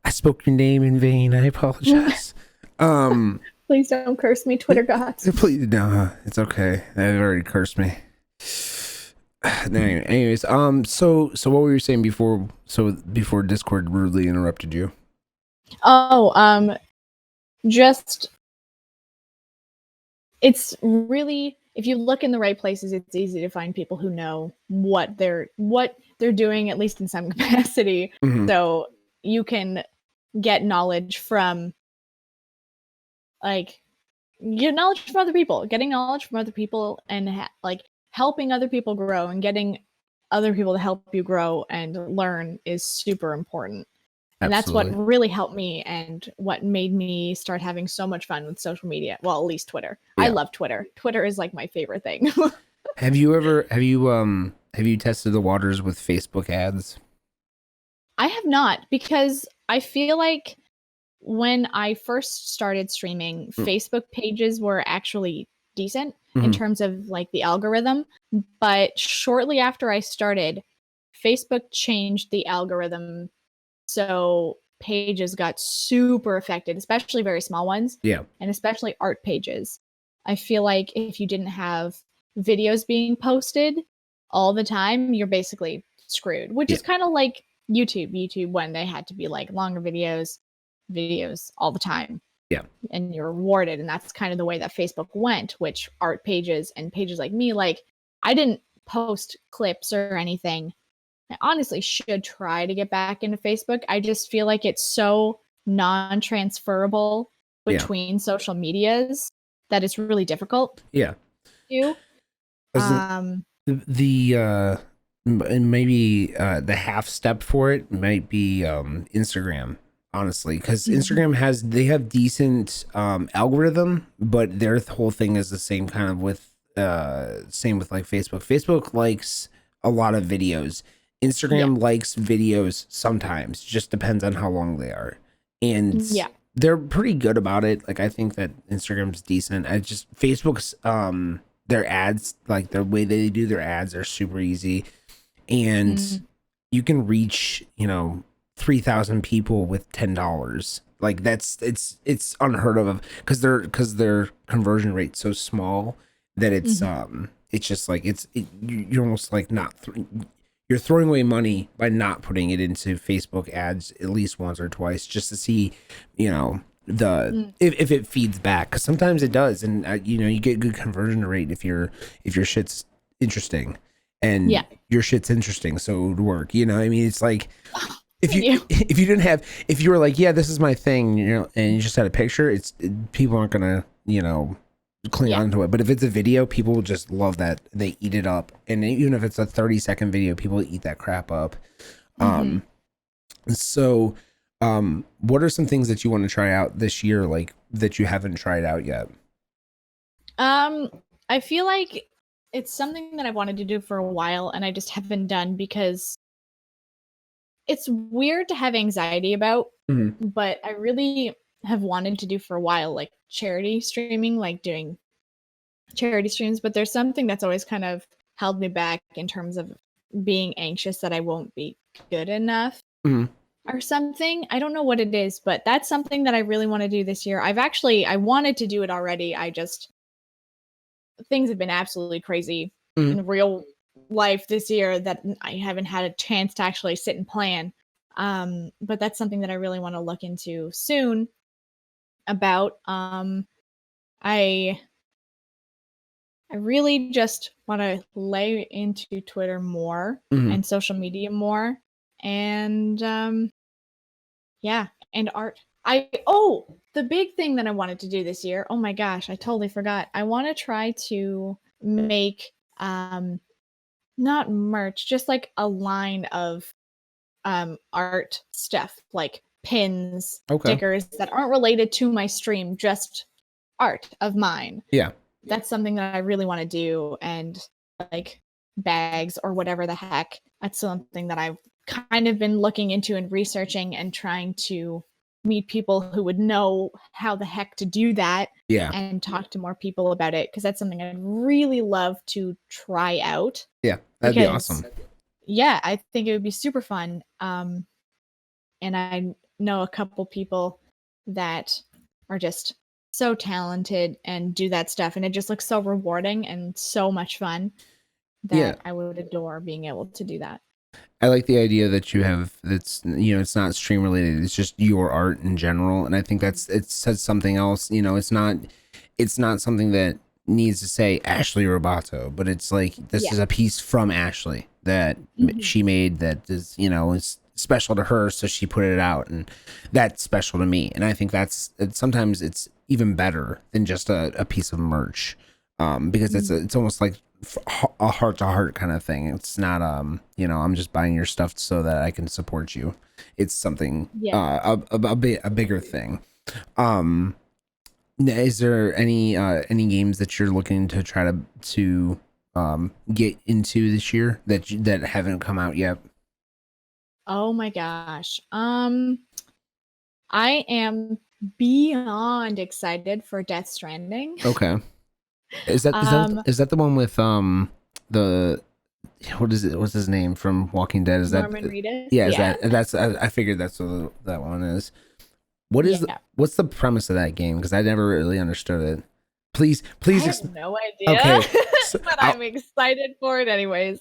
I spoke your name in vain. I apologize. Please don't curse me, Twitter gods. Please, no, it's okay. They've already cursed me. Anyways, so what were you saying before? So before Discord rudely interrupted you? Oh, just it's really, if you look in the right places, it's easy to find people who know what they're doing, at least in some capacity. Mhm. So you can get knowledge from, like, get knowledge from other people. Getting knowledge from other people and like helping other people grow and getting other people to help you grow and learn is super important. And that's what Absolutely. really helped me and what made me start having so much fun with social media. Well, at least Twitter. I Yeah. love Twitter. Twitter is like my favorite thing. Have you tested the waters with Facebook ads? I have not, because I feel like when I first started streaming, Facebook pages were actually decent in Mhm. terms of like the algorithm. But shortly after I started, Facebook changed the algorithm. So pages got super affected, especially very small ones. Yeah. And especially art pages. I feel like if you didn't have videos being posted all the time, you're basically screwed, which Yeah. is kind of like YouTube when they had to be like longer videos all the time. Yeah. And you're rewarded. And that's kind of the way that Facebook went, which art pages and pages like me, like, I didn't post clips or anything. I honestly should try to get back into Facebook. I just feel like it's so non-transferable between social medias that it's really difficult Yeah. to. Maybe the half step for it might be Instagram, honestly, because Instagram they have decent algorithm, but their whole thing is the same kind of with same with like Facebook likes a lot of videos. Instagram likes videos sometimes, just depends on how long they are, and they're pretty good about it. Like, I think that Instagram's decent. I just Facebook's their ads, like the way they do their ads, are super easy, and you can reach 3,000 people with $10. Like, it's unheard of, because their conversion rate's so small that it's just like you're almost like you're throwing away money by not putting it into Facebook ads at least once or twice, just to see if it feeds back, because sometimes it does, and you get good conversion rate if your shit's interesting, and your shit's interesting, so it would work. I mean, it's like, if you were like, yeah, this is my thing, and you just had a picture, people aren't gonna cling on to it. But if it's a video, people will just love that. They eat it up. And even if it's a 30-second video, people eat that crap up. So what are some things that you want to try out this year, like, that you haven't tried out yet? I feel like it's something that I've wanted to do for a while and I just haven't done, because it's weird to have anxiety about, Mhm. but I really have wanted to do for a while, like charity streaming, like doing charity streams. But there's something that's always kind of held me back in terms of being anxious that I won't be good enough Mhm. or something. I don't know what it is, but that's something that I really want to do this year. I wanted to do it already. I just, things have been absolutely crazy Mhm. in real life this year that I haven't had a chance to actually sit and plan. But that's something that I really want to look into soon about. I I really just want to lay into Twitter more Mhm. and social media more, and yeah, and art. The big thing that I wanted to do this year. Oh my gosh, I totally forgot. I want to try to make not merch, just like a line of art stuff, like pins, Okay. stickers that aren't related to my stream, just art of mine. Yeah. That's something that I really want to do, and like bags or whatever the heck. That's something that I've kind of been looking into and researching and trying to meet people who would know how the heck to do that Yeah. and talk to more people about it, because that's something I'd really love to try out, Yeah. That'd be because awesome. yeah, I think it would be super fun. And I know a couple people that are just so talented and do that stuff, and it just looks so rewarding and so much fun Yeah. that I would adore being able to do that. I like the idea that you have that's, it's not stream related. It's just your art in general. And I think it says something else. It's not something that needs to say Ashley Roboto, but it's like, this Yeah. is a piece from Ashley that Mhm. she made that is special to her. So she put it out, and that's special to me. And I think sometimes it's even better than just a piece of merch. Because it's almost like a heart to heart kind of thing. It's not I'm just buying your stuff so that I can support you. It's something Yeah. a bigger thing. Um is there any games that you're looking to try to get into this year that haven't come out yet? Oh my gosh. I am beyond excited for Death Stranding. Okay. Is that is that um is that the one with the what is it? What's his name from Walking Dead? Is that Norman Reedus. yeah? Is Yeah. that's I figured that's what that one is. Yeah. What's the premise of that game? Because I never really understood it. Please, I please. have no idea, Okay, so but I'm excited for it anyways.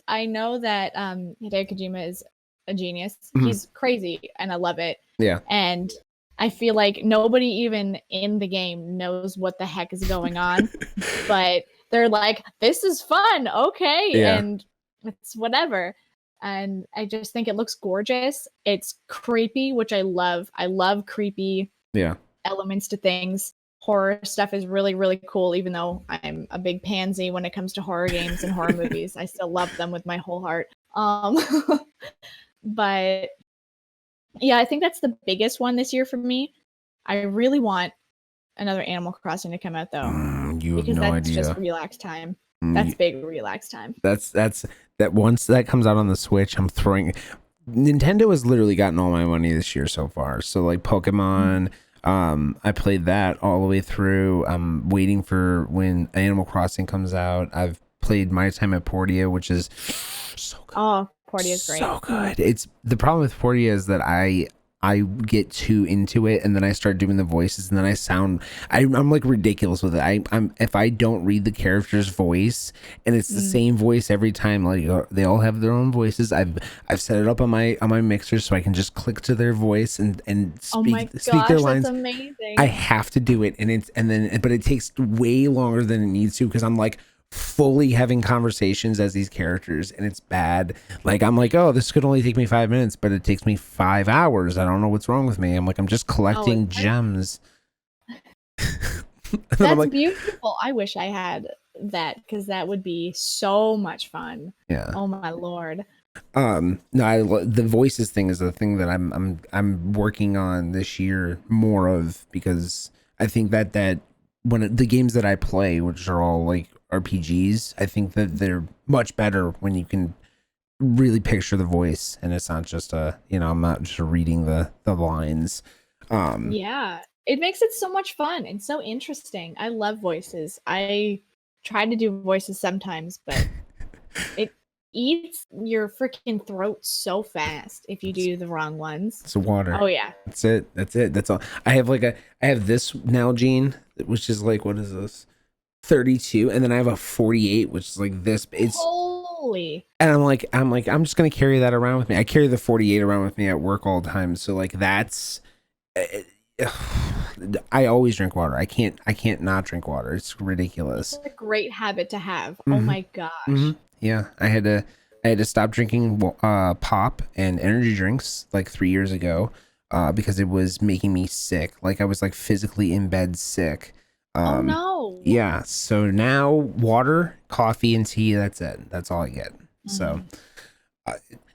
I know that Hideo Kojima is a genius. mhm, He's crazy and I love it. yeah, And I feel like nobody even in the game knows what the heck is going on, but they're like, this is fun, okay, yeah, and it's whatever. And I just think it looks gorgeous. It's creepy, which I love. I love creepy yeah. elements to things. Horror stuff is really, really cool, even though I'm a big pansy when it comes to horror games and horror movies. I still love them with my whole heart. But yeah, I think that's the biggest one this year for me. I really want another Animal Crossing to come out though, You have because no that's just idea. relax time. Mm, That's big relax time. that's that once that comes out on the Switch, I'm throwing. Nintendo has literally gotten all my money this year so far. So like Pokemon, I played that all the way through. I'm waiting for when Animal Crossing comes out. I've played My Time at Portia, which is so good. Oh, Portia is great. So good. It's the problem with Portia is that I get too into it, and then I start doing the voices, and then I'm like ridiculous with it. I'm if I don't read the character's voice, and it's the same voice every time, like they all have their own voices. I've set it up on my mixer so I can just click to their voice and Oh my speak their gosh, lines. that's amazing. I have to do it, but it takes way longer than it needs to because I'm like fully having conversations as these characters, and it's bad. Like I'm like, oh, this could only take me 5 minutes, but it takes me 5 hours. I don't know what's wrong with me. I'm like, I'm just collecting gems. And then I'm That's like, beautiful. I wish I had that, because that would be so much fun. yeah. Oh my lord. No, the voices thing is the thing that I'm working on this year more of, because I think that when the games that I play, which are all like RPGs, I think that they're much better when you can really picture the voice, and it's not just I'm not just reading the lines. Yeah, it makes it so much fun and so interesting. I love voices. I try to do voices sometimes, but it eats your freaking throat so fast if you do the wrong ones. It's water. Oh yeah. That's it. That's all. I have this Nalgene, which is like, what is this? 32, and then I have a 48, which is like this. It's Holy. and I'm just gonna carry that around with me. I carry the 48 around with me at work all the time. So like that's I always drink water. I can't not drink water. It's ridiculous. It's a great habit to have. Oh my gosh. Yeah, I had to stop drinking pop and energy drinks like 3 years ago because it was making me sick. Like I was like physically in bed sick. Oh no. Yeah, so now water, coffee, and tea. That's it. That's all I get. So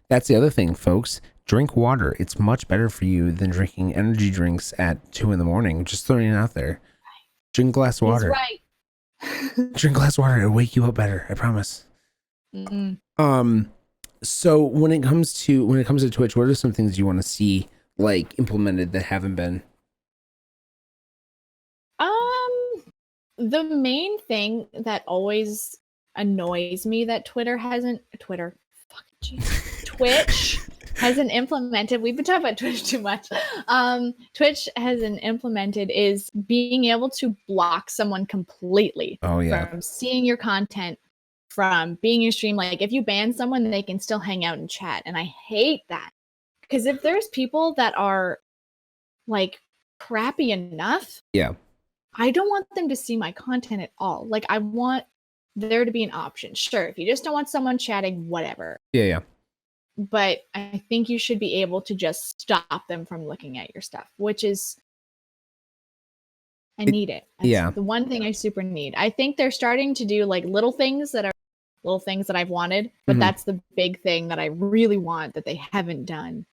that's the other thing, folks. Drink water. It's much better for you than drinking energy drinks at 2 a.m. Just throwing it out there. Drink a glass of water. He's right. Drink a glass of water. It'll wake you up better. I promise. So when it comes to Twitch, what are some things you want to see like implemented that haven't been? The main thing that always annoys me that Twitch hasn't implemented. We've been talking about Twitch too much. Twitch hasn't implemented is being able to block someone completely from seeing your content, from being in your stream. Like if you ban someone, they can still hang out and chat. And I hate that. Because if there's people that are like crappy enough, I don't want them to see my content at all. Like I want there to be an option. Sure, if you just don't want someone chatting, whatever. Yeah. But I think you should be able to just stop them from looking at your stuff, which is I need it. That's the one thing I super need. I think they're starting to do like little things that I've wanted, but that's the big thing that I really want that they haven't done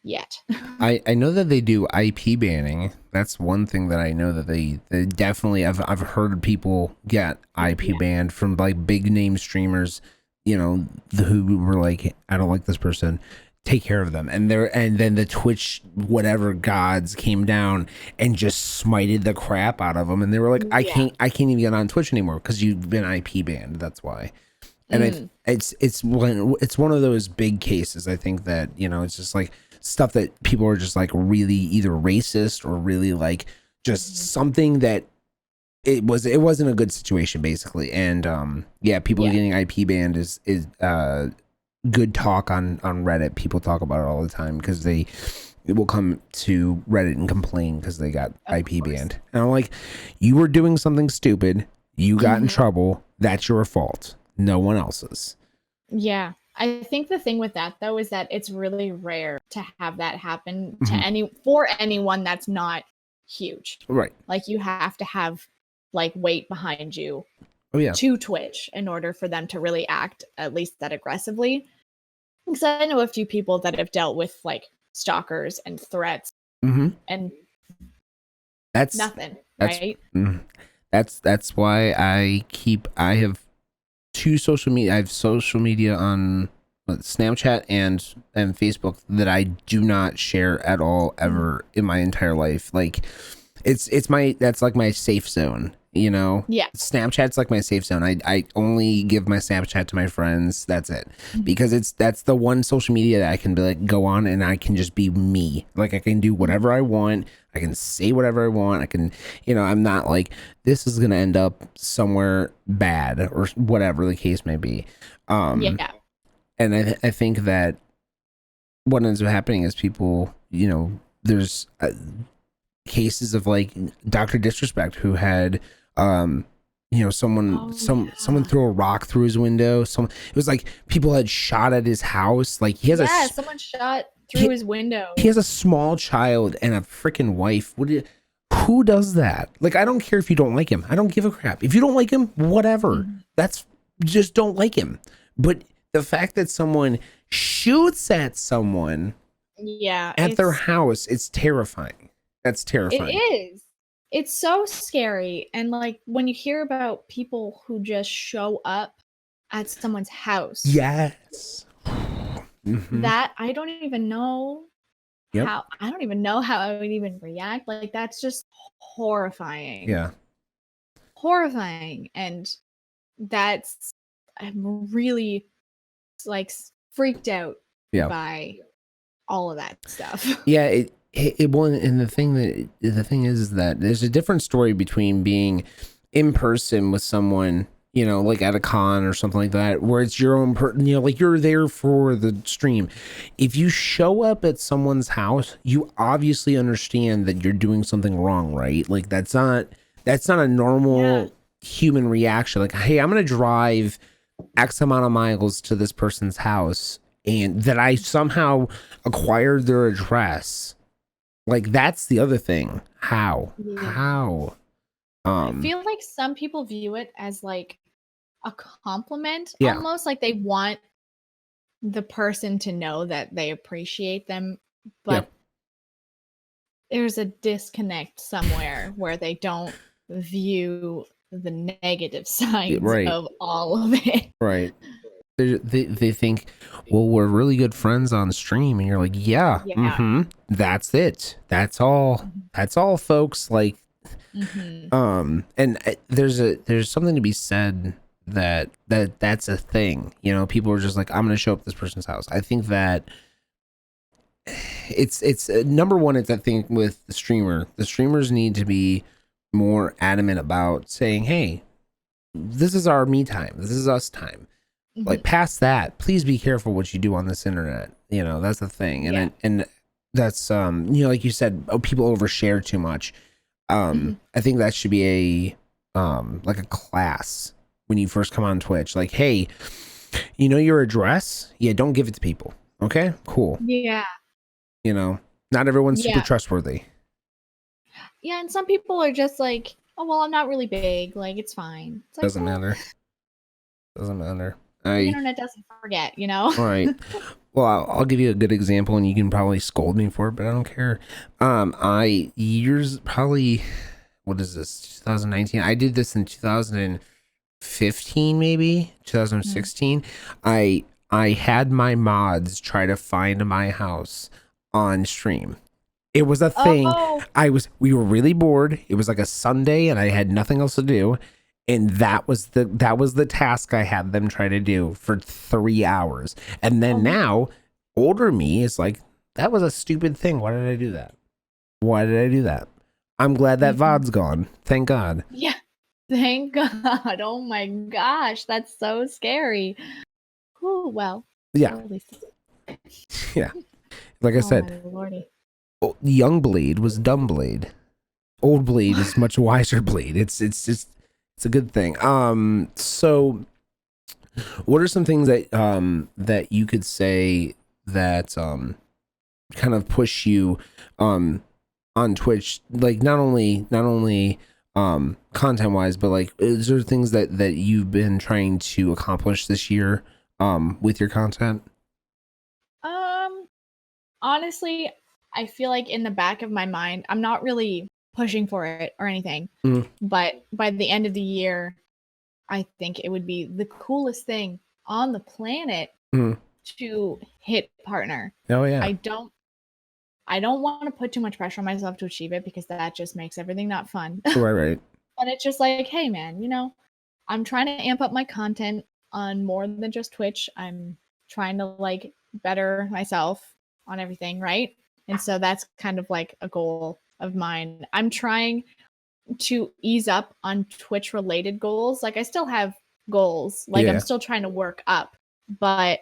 yet. I know that they do IP banning. That's one thing that I know that they definitely I've heard people get IP banned from like big name streamers, who were like, I don't like this person, take care of them. And then the Twitch whatever gods came down and just smited the crap out of them, and they were like, I can't even get on Twitch anymore because you've been IP banned. That's why. And it's one of those big cases. I think that it's just like stuff that people are just like really either racist or really like just something that it wasn't a good situation basically. And people getting IP banned is good talk on Reddit. People talk about it all the time because it will come to Reddit and complain because they got IP banned. And I'm like, you were doing something stupid, you got in trouble, that's your fault, no one else's. Yeah. I think the thing with that though is that it's really rare to have that happen to for anyone that's not huge. Right. Like you have to have like weight behind you to Twitch in order for them to really act at least that aggressively. Because I know a few people that have dealt with like stalkers and threats and that's nothing, right? That's why I have two social media. I have social media on Snapchat and Facebook that I do not share at all ever in my entire life. Like that's like my safe zone, Yeah. Snapchat's like my safe zone. I only give my Snapchat to my friends. That's it. Because that's the one social media that I can be like go on and I can just be me. Like I can do whatever I want. I can say whatever I want. I can, I'm not like this is going to end up somewhere bad or whatever the case may be. And I think that what ends up happening is people, there's cases of like Dr. Disrespect who had someone threw a rock through his window. It was like people had shot at his house. Like he has someone shot through his window. He has a small child and a freaking wife. Who does that? Like I don't care if you don't like him. I don't give a crap. If you don't like him, whatever. That's just don't like him. But the fact that someone shoots at someone at their house, it's terrifying. That's terrifying. It is. It's so scary. And like when you hear about people who just show up at someo's house. Yes. that I don't even know Yep. I don't even know how I would even react. Like that's just horrifying. Yeah. Horrifying. And I'm really like freaked out Yeah. by all of that stuff. Yeah. It well, and the thing is that there's a different story between being in person with someone, you know, like at a con or something like that, where it's your own you know, like you're there for the stream. If you show up at someone's house, you obviously understand that you're doing something wrong, right? Like that's not a normal human reaction. Like, hey, I'm gonna drive X amount of miles to this person's house, and that I somehow acquired their address. Like that's the other thing. How? How? I feel like some people view it as like a compliment, almost like they want the person to know that they appreciate them, but there's a disconnect somewhere where they don't view the negative sides of all of it. Right. They think, well, we're really good friends on stream, and you're like, that's it. That's all. That's all, folks. Like, and there's something to be said that's a thing. You know, people are just like, I'm gonna show up at this person's house. I think that it's number one. It's that thing with the streamer. The streamers need to be more adamant about saying, hey, this is our me time. This is us time. Like past that, please be careful what you do on this internet. You know, that's the thing. And and that's you know, like you said, people overshare too much. I think that should be a like a class when you first come on Twitch. Like, hey, you know your address? Yeah, don't give it to people. Okay? Cool. Yeah. You know, not everyone's super trustworthy. Yeah, and some people are just like, oh well, I'm not really big, like it's fine. It's like, Doesn't matter. Doesn't matter. The internet doesn't forget, you know? All right. Well, I'll give you a good example, and you can probably scold me for it, but I don't care. Probably, what is this, 2019? I did this in 2015, maybe 2016. I had my mods try to find my house on stream. It was a thing. We were really bored. It was like a Sunday, and I had nothing else to do. And that was the task I had them try to do for 3 hours. And then now, older me is like, that was a stupid thing. Why did I do that? Why did I do that? I'm glad that VOD's gone. Thank God. Yeah. Thank God. Oh my gosh. That's so scary. Oh, well. Yeah. Yeah. Like I said, young Blade was dumb Blade. Old Blade is much wiser Blade. It's a good thing. So what are some things that that you could say that kind of push you on Twitch, like not only content wise, but like is there things that you've been trying to accomplish this year with your content? Honestly, I feel like in the back of my mind, I'm not really pushing for it or anything. But by the end of the year, I think it would be the coolest thing on the planet to hit partner. Oh yeah. I don't want to put too much pressure on myself to achieve it because that just makes everything not fun. Right. But it's just like, hey man, you know, I'm trying to amp up my content on more than just Twitch. I'm trying to like better myself on everything, right? And so that's kind of like a goal of mine. I'm trying to ease up on Twitch related goals. Like I still have goals. Like I'm still trying to work up, but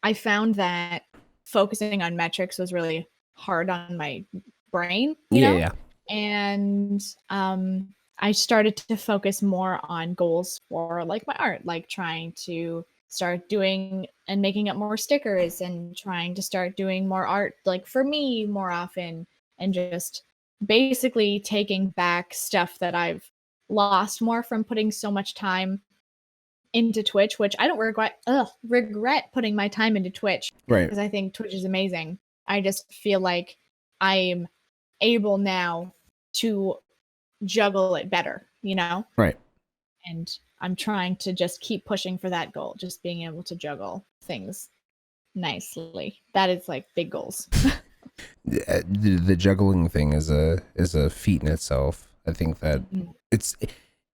I found that focusing on metrics was really hard on my brain, you know? And I started to focus more on goals for like my art, like trying to start doing and making up more stickers and trying to start doing more art like for me more often, and just basically taking back stuff that I've lost more from putting so much time into Twitch, which I don't regret putting my time into Twitch, right? Because I think Twitch is amazing. I just feel like I'm able now to juggle it better, you know? Right. And I'm trying to just keep pushing for that goal, just being able to juggle things nicely. That is like big goals. The juggling thing is a feat in itself. I think that Mhm. it's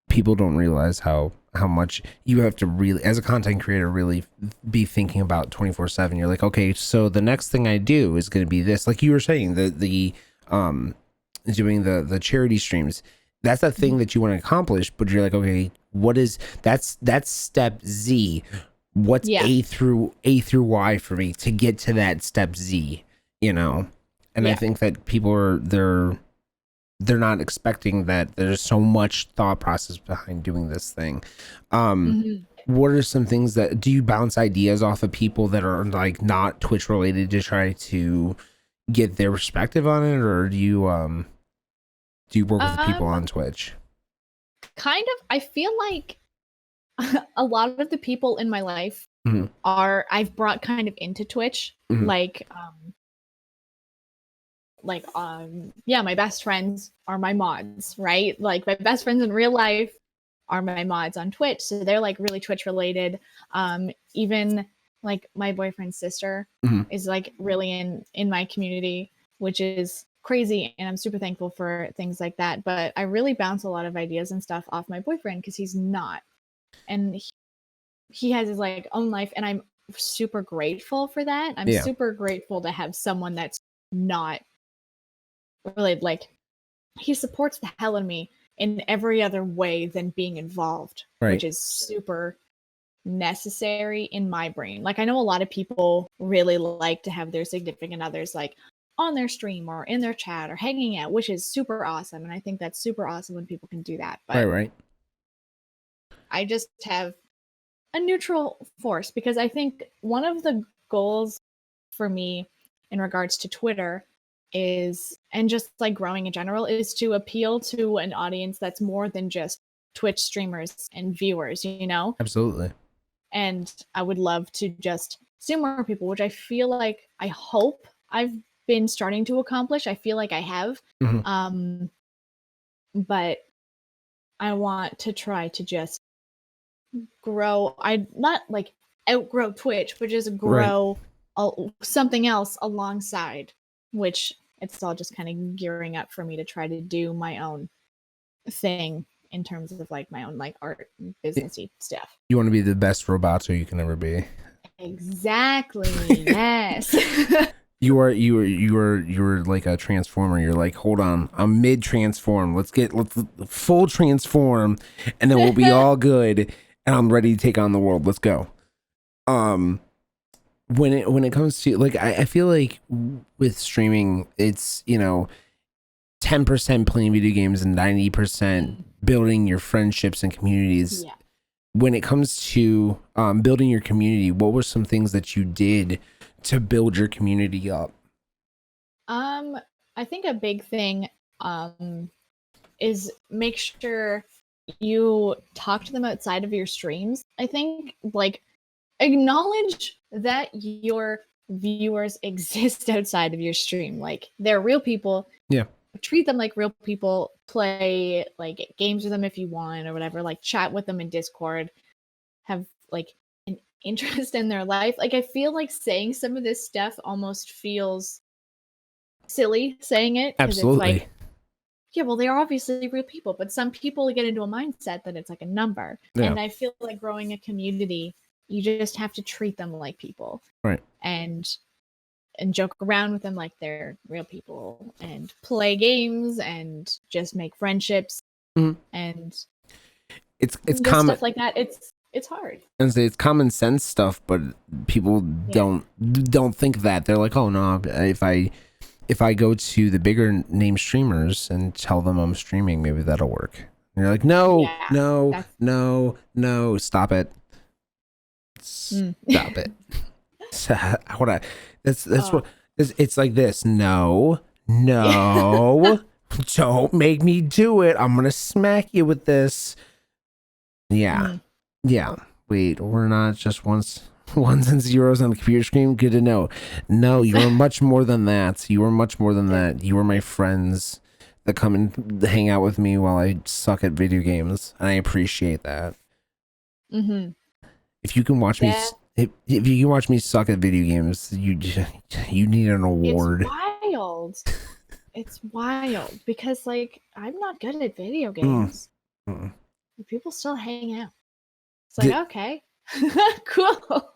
people don't realize how much you have to really, as a content creator, really be thinking about 24/7. You're like, okay, so the next thing I do is going to be this, like you were saying, the doing the charity streams. That's a thing that you want to accomplish, but you're like, okay, what is that's step Z. What's Yeah. A through Y for me to get to that step Z, you know? And I Yeah. think that people are they're not expecting that there's so much thought process behind doing this thing. Mhm. What are some things that do you bounce ideas off of people that are like not Twitch related to try to get their perspective on it, or do you work with people Um, on Twitch? kind of. I feel like a lot of the people in my life Mhm. I've brought kind of into Twitch. Mhm. Yeah, my best friends are my mods, right? Like my best friends in real life are my mods on Twitch, so they're like really Twitch related. Even like my boyfriend's sister Mhm. is like really in my community, which is crazy, and I'm super thankful for things like that. But I really bounce a lot of ideas and stuff off my boyfriend because he's not, and he has his like own life, and I'm super grateful for that. I'm Yeah. super grateful to have someone that's not really like he supports the hell out of me in every other way than being involved, which Right. is super necessary in my brain. Like I know a lot of people really like to have their significant others like on their stream or in their chat or hanging out, which is super awesome. And I think that's super awesome when people can do that. Right. But Right. I just have a neutral force because I think one of the goals for me in regards to Twitter is, and just like growing in general, is to appeal to an audience that's more than just Twitch streamers and viewers, you know? Absolutely. And I would love to just see more people, which I feel like I hope I've been starting to accomplish. I feel like I have. Mhm. Um, but I want to try to just grow. I not like outgrow Twitch, but just Right. grow something else alongside, which it's all just kind of gearing up for me to try to do my own thing in terms of like my own like art and businessy stuff. You want to be the best Roboto you can ever be. Exactly. Yes. You are like a transformer. You're like, hold on, I'm mid transform. Let's full transform, and then we'll be all good. And I'm ready to take on the world. Let's go. Um, when it comes to like, I feel like with streaming, it's 10% playing video games and 90% building your friendships and communities. Yeah. When it comes to building your community, what were some things that you did to build your community up? I think a big thing is make sure you talk to them outside of your streams. I think like acknowledge that your viewers exist outside of your stream. Like they're real people. Yeah. Treat them like real people. Play like games with them if you want or whatever. Like chat with them in Discord. Have like an interest in their life. Like I feel like saying some of this stuff almost feels silly saying it because it's Absolutely. like, yeah, well, they are obviously real people, but some people get into a mindset that it's like a number. Yeah. And I feel like growing a community, you just have to treat them like people. Right. And joke around with them like they're real people and play games and just make friendships Mhm. and It's just common. stuff like that. It's hard. And it's common sense stuff, but people Yeah. don't think that. They're like, oh no, if I go to the bigger name streamers and tell them I'm streaming, maybe that'll work. And you're like, no, Yeah. no, That's no, stop it. Stop it. What I that's what it's like this. No, don't make me do it. I'm gonna smack you with this. Yeah. Yeah. Wait, we're not just ones and zeros on the computer screen. Good to know. No, you are much more than that. You are much more than that. You are my friends that come and hang out with me while I suck at video games, and I appreciate that. Mm-hmm. If you can watch me, Yeah. If you can watch me suck at video games, you need an It's award. wild. It's wild because like I'm not good at video Mm. games. Mm. People still hang out. It's like, Did- okay. Cool.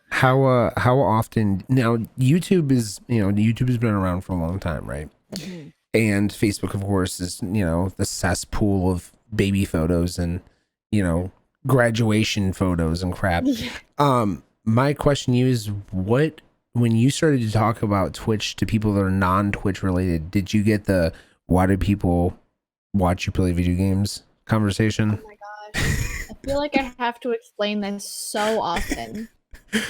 How often now YouTube has been around for a long time, right? Mhm. And Facebook, of course, is the cesspool of baby photos and graduation photos and crap. Yeah. My question to you is, when you started to talk about Twitch to people that are non-Twitch related, did you get the why do people watch you play video games conversation? Oh my gosh. I feel like I have to explain this so often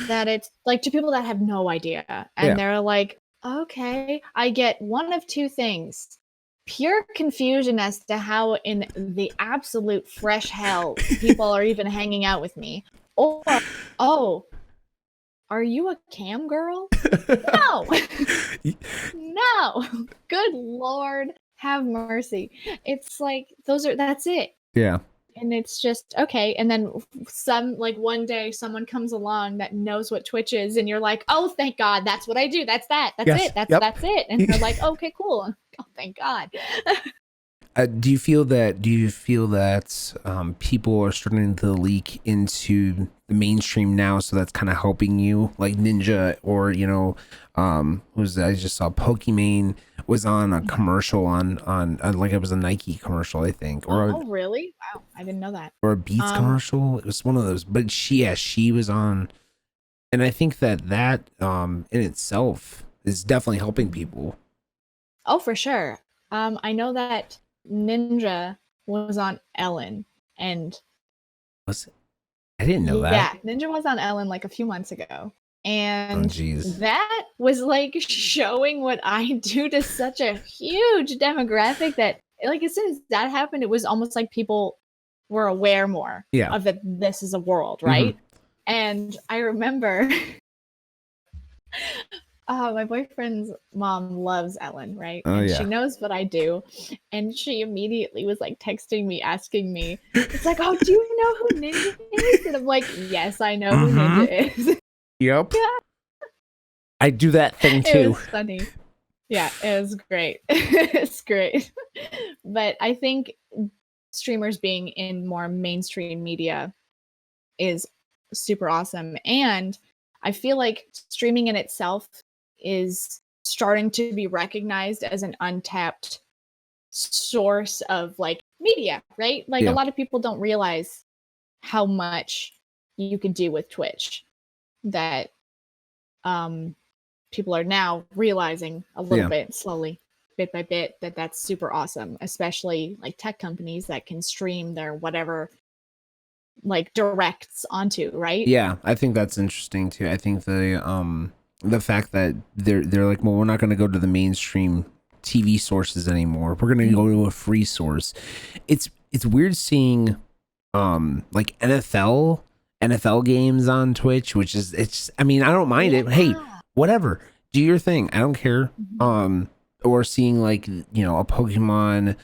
that it's like to people that have no idea. And Yeah. they're like, okay, I get one of two things. Pure confusion as to how in the absolute fresh hell people are even hanging out with me. Or, oh, are you a cam girl? No. No. Good Lord, have mercy. It's like that's it. Yeah. And it's just okay. And then one day someone comes along that knows what Twitch is, and you're like, oh, thank God, that's what I do. That's that. That's Yes. it. That's Yep. that's it. And they're like, okay, cool. Oh, thank God. Do you feel that people are starting to leak into the mainstream now, so that's kind of helping you, like Ninja, or I just saw Pokimane was on a commercial on like it was a Nike commercial, I think, or Oh, really? Wow, I didn't know that. or a Beats commercial. It was one of those, but she was on, and I think that in itself is definitely helping people. Oh, for sure. I know that Ninja was on Ellen, and Was it? I didn't know that. yeah, Ninja was on Ellen like a few months ago. And jeez. that was like showing what I do to such a huge demographic that like as soon as that happened, it was almost like people were aware more of that this is a world, right? And I remember my boyfriend's mom loves Ellen, right? Oh, and yeah. she knows what I do. And she immediately was like texting me, asking me, it's like, oh, do you know who Ninja is? And I'm like, yes, I know who Ninja is. Yep. I do that thing too. It was funny. Yeah, it was great. It's great. But I think streamers being in more mainstream media is super awesome. And I feel like streaming in itself is starting to be recognized as an untapped source of like media, right? Like Yeah. a lot of people don't realize how much you can do with Twitch that people are now realizing a little bit slowly, bit by bit, that that's super awesome, especially like tech companies that can stream their whatever like directs onto, right? Yeah, I think that's interesting too. I think the fact that they're like, well, we're not going to go to the mainstream TV sources anymore. We're going to go to a free source. It's weird seeing like NFL games on Twitch, which is I mean, I don't mind it. Hey, whatever. Do your thing. I don't care. Or seeing like, a Pokemon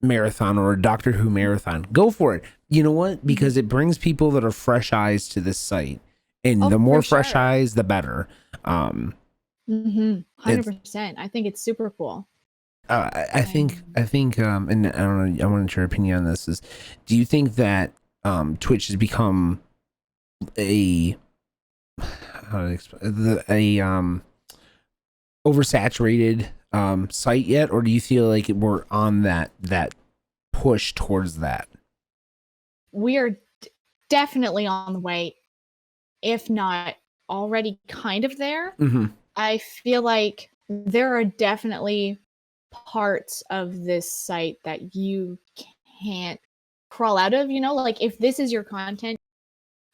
marathon or a Doctor Who marathon. Go for it. You know what? Because it brings people that are fresh eyes to this site. And the more fresh eyes, the better. 100%. I think it's super cool. I think, and I don't know, I want your opinion on this. Is, do you think that Twitch has become a oversaturated site yet, or do you feel like we're on that push towards that? We are definitely on the way, if not already kind of there. I feel like there are definitely parts of this site that you can't crawl out of, like if this is your content,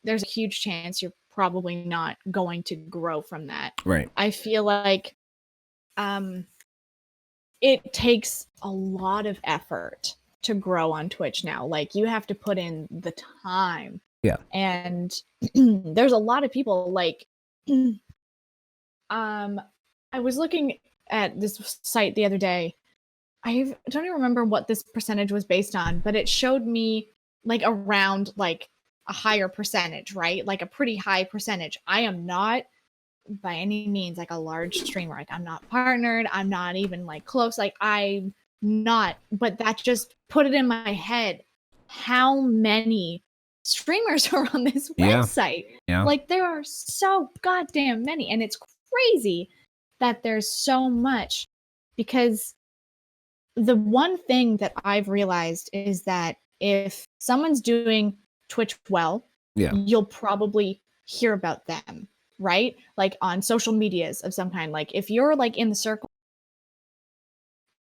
there's a huge chance you're probably not going to grow from that. Right. I feel like it takes a lot of effort to grow on Twitch now. Like you have to put in the time. Yeah. And there's a lot of people like I was looking at this site the other day. I don't even remember what this percentage was based on, but it showed me like around like a higher percentage, right? Like a pretty high percentage. I am not by any means like a large streamer. Like I'm not partnered. I'm not even like close. Like I'm not, but that just put it in my head how many streamers are on this Yeah. website. Yeah. Like there are so goddamn many. And it's crazy that there's so much, because the one thing that I've realized is that if someone's doing Twitch well, Yeah. you'll probably hear about them, right? Like on social medias of some kind. Like if you're like in the circle,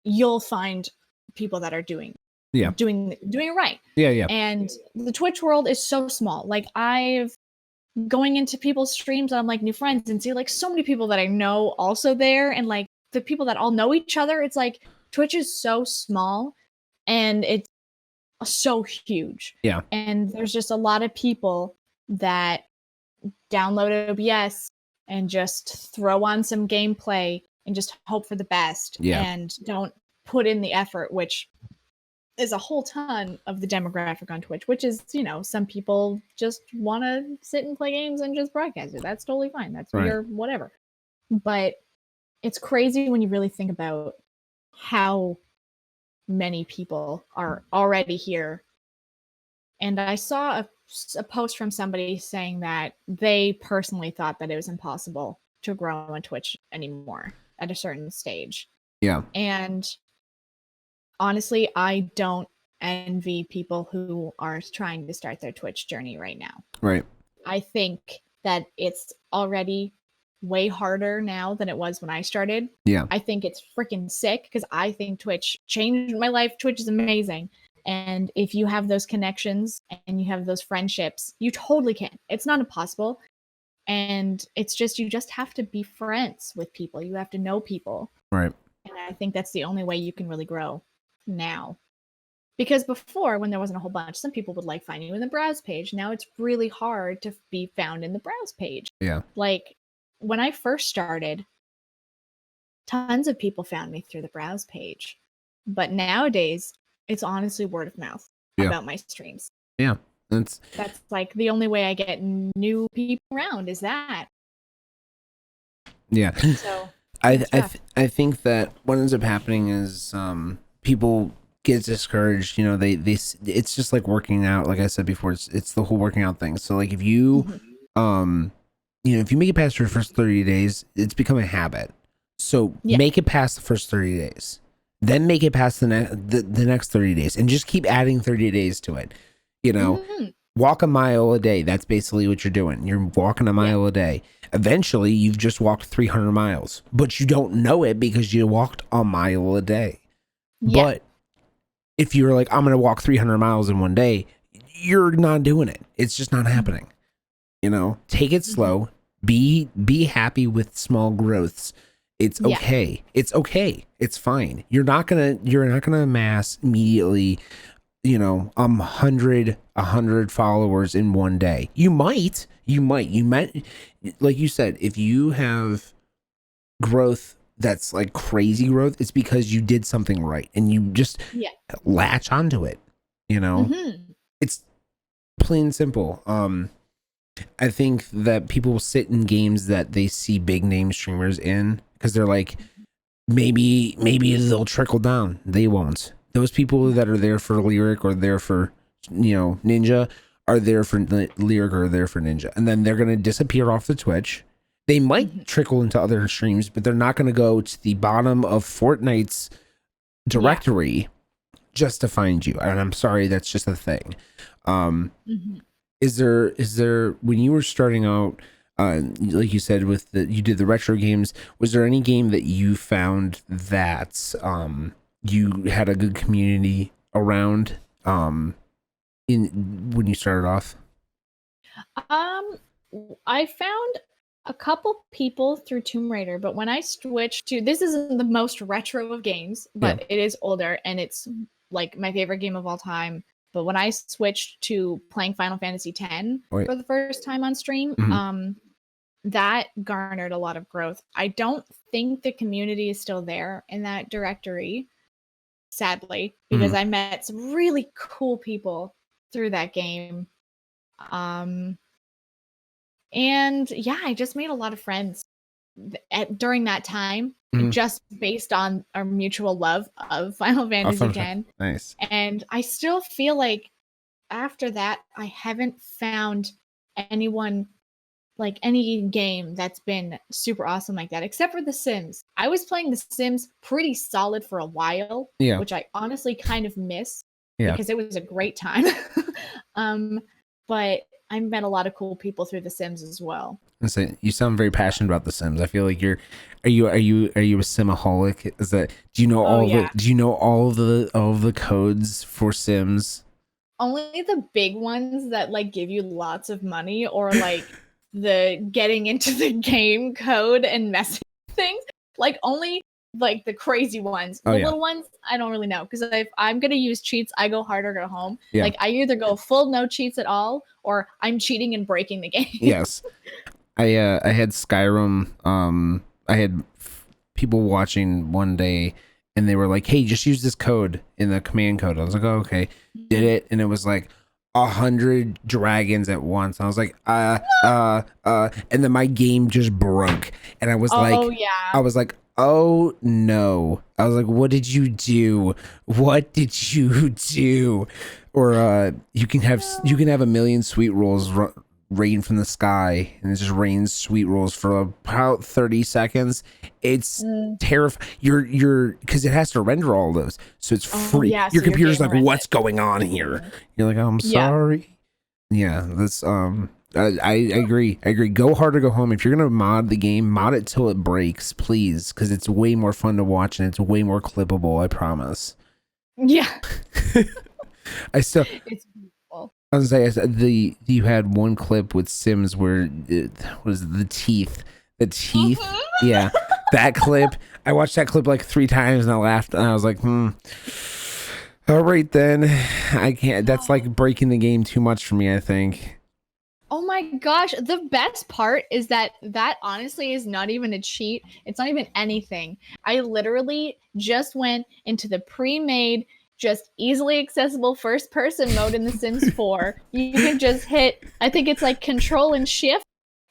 you'll find people that are doing it right. Yeah. And the Twitch world is so small. Like I've going into people's streams and I'm like new friends and see like so many people that I know also there, and like the people that all know each other. It's like Twitch is so small and it's so huge. Yeah. And there's just a lot of people that download OBS and just throw on some gameplay and just hope for the best and don't put in the effort, which is a whole ton of the demographic on Twitch, which is, you know, some people just want to sit and play games and just broadcast it. That's totally fine. That's your whatever. But it's crazy when you really think about how many people are already here. And I saw a post from somebody saying that they personally thought that it was impossible to grow on Twitch anymore at a certain stage. Yeah. And honestly, I don't envy people who are trying to start their Twitch journey right now. Right. I think that it's already way harder now than it was when I started. Yeah. I think it's freaking sick because I think Twitch changed my life. Twitch is amazing. And if you have those connections and you have those friendships, you totally can. It's not impossible. And it's just, you just have to be friends with people. You have to know people. Right. And I think that's the only way you can really grow now. Because before, when there wasn't a whole bunch, some people would like find you in the browse page. Now it's really hard to be found in the browse page. Yeah. Like when I first started, tons of people found me through the browse page. But nowadays, it's honestly word of mouth about my streams. Yeah. That's like the only way I get new people around is that. Yeah. So I think that what ends up happening is people get discouraged. You know, they it's just like working out. Like I said before, it's the whole working out thing. So like if you you know, if you make it past your first 30 days, it's become a habit. So make it past the first 30 days, then make it past the next 30 days, and just keep adding 30 days to it. You know, walk a mile a day. That's basically what you're doing. You're walking a mile a day. Eventually, you've just walked 300 miles, but you don't know it because you walked a mile a day. Yeah. But if you're like, I'm going to walk 300 miles in one day, you're not doing it. It's just not happening. You know, take it slow. Be happy with small growths. It's okay. It's okay. It's fine. You're not gonna amass immediately, you know, 100 followers in one day. You might, like you said, if you have growth that's like crazy growth, it's because you did something right and you just latch onto it, you know. It's plain and simple. I think that people will sit in games that they see big name streamers in because they're like, maybe they'll trickle down. They won't. Those people that are there for Lyric or there for, you know, Ninja are there for Lyric or there for Ninja. And then they're going to disappear off the Twitch. They might trickle into other streams, but they're not going to go to the bottom of Fortnite's directory just to find you. And I'm sorry, that's just a thing. Is there when you were starting out, like you said, you did the retro games, was there any game that you found that you had a good community around in when you started off? I found a couple people through Tomb Raider, but when I switched to, this isn't the most retro of games, but it is older and it's like my favorite game of all time. But when I switched to playing Final Fantasy X for the first time on stream, that garnered a lot of growth. I don't think the community is still there in that directory, sadly, because I met some really cool people through that game. Um, and yeah, I just made a lot of friends during that time, Mhm. just based on our mutual love of Final Fantasy X. Nice. And I still feel like after that, I haven't found anyone like any game that's been super awesome like that, except for The Sims. I was playing The Sims pretty solid for a while, Yeah. which I honestly kind of miss Yeah. because it was a great time. But I met a lot of cool people through The Sims as well. And so you sound very passionate about The Sims. I feel like are you a Simaholic? Is that do you know all the codes for Sims? Only the big ones that like give you lots of money or like the getting into the game code and messing things. Like only like the crazy ones. The little ones, I don't really know because if I'm gonna use cheats, I go hard or go home. Yeah. Like I either go full no cheats at all or I'm cheating and breaking the game. Yes. I had Skyrim. I had people watching one day, and they were like, "Hey, just use this code in the command code." I was like, "Oh, okay." Did it, and it was like 100 dragons at once. I was like, and then my game just broke, and I was I was like, "Oh no!" I was like, "What did you do? What did you do?" Or you can have a million sweet rolls rain from the sky, and it just rains sweet rolls for about 30 seconds. It's terrifying. You're because it has to render all those, so it's free. Yeah, your so computer's like, what's going on here? You're like, I'm sorry. Yeah, that's I agree. Go hard or go home. If you're gonna mod the game, mod it till it breaks, please, because it's way more fun to watch and it's way more clippable. I promise. Yeah. It's beautiful. I was gonna say you had one clip with Sims where was it, the teeth. Yeah, that clip. I watched that clip like 3 times and I laughed and I was like, all right then, I can't. That's like breaking the game too much for me, I think. Oh my gosh, the best part is that honestly is not even a cheat. It's not even anything. I literally just went into the pre-made, just easily accessible first person mode in The Sims 4. You can just hit, I think it's like Control and Shift,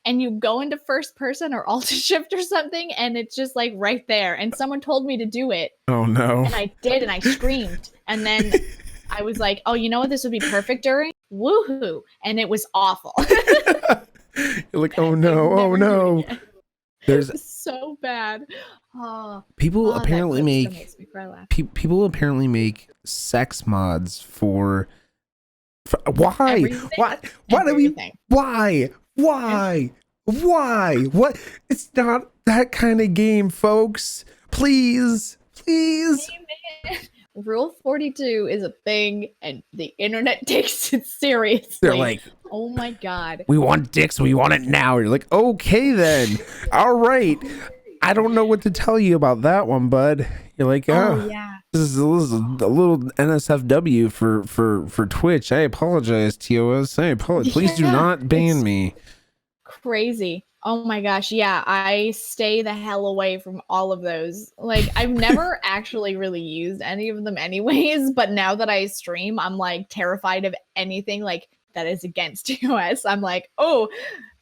and you go into first person or Alt Shift or something, and it's just like right there. And someone told me to do it. Oh no. And I did, and I screamed. And then I was like, oh, you know what this would be perfect during? Woohoo. And it was awful. You're like, oh no. There's so bad. People apparently people apparently make sex mods for why? Everything? Why do we why? What? It's not that kind of game, folks. Please. Rule 42 is a thing, and the internet takes it seriously. They're like, oh my god, we want dicks, we want it now. You're like, okay then, all right. I don't know what to tell you about that one, bud. You're like, yeah, this is a little NSFW for Twitch. I apologize, TOS. I apologize. Please do not ban me. Crazy. Oh my gosh, yeah, I stay the hell away from all of those. Like, I've never actually really used any of them anyways, but now that I stream, I'm like terrified of anything like that is against TOS. I'm like, oh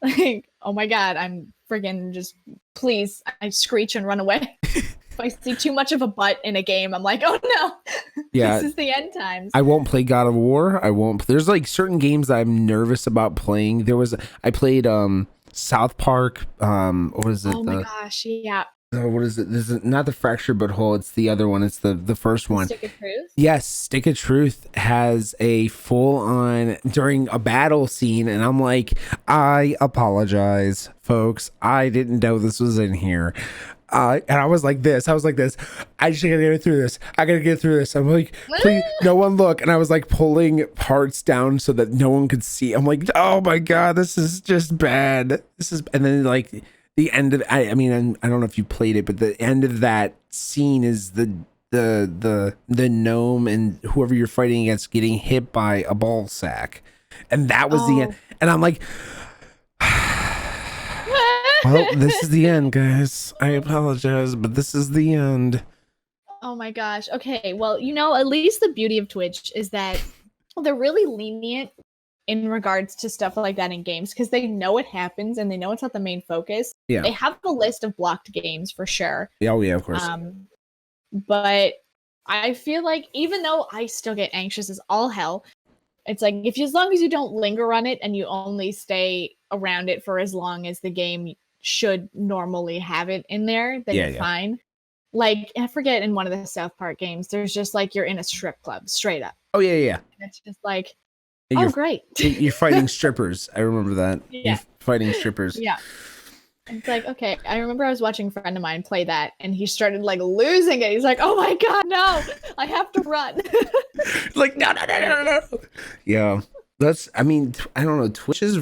my god, I'm friggin' just, please, I screech and run away. If I see too much of a butt in a game, I'm like, oh no, yeah, this is the end times. I won't play God of War. There's like certain games that I'm nervous about playing. I played South Park. What is it? Oh my gosh, yeah. What is it? This is not the Fractured But Whole. It's the other one. It's the first one. Stick of Truth? Yes, Stick of Truth has a full-on during a battle scene, and I'm like, I apologize, folks. I didn't know this was in here. And I was like this. I just gotta get through this. I gotta get through this. I'm like, please, no one look. And I was like pulling parts down so that no one could see. I'm like, oh my god, this is just bad. And then like the end of, I mean, I don't know if you played it, but the end of that scene is the gnome and whoever you're fighting against getting hit by a ball sack, and that was the end. And I'm like. Well, this is the end, guys. I apologize, but this is the end. Oh my gosh. Okay, well, at least the beauty of Twitch is that they're really lenient in regards to stuff like that in games because they know it happens and they know it's not the main focus. Yeah. They have a list of blocked games for sure. Yeah, oh yeah, of course. But I feel like even though I still get anxious as all hell, it's like as long as you don't linger on it and you only stay around it for as long as the game should normally have it in there, then you're fine. Like, I forget in one of the South Park games, there's just like you're in a strip club, straight up. Oh yeah. And it's just like, you're, great. You're fighting strippers. I remember that. Yeah. You're fighting strippers. Yeah. It's like, okay, I remember I was watching a friend of mine play that and he started like losing it. He's like, oh my God, no, I have to run. Like, no. Yeah. I don't know. Twitch is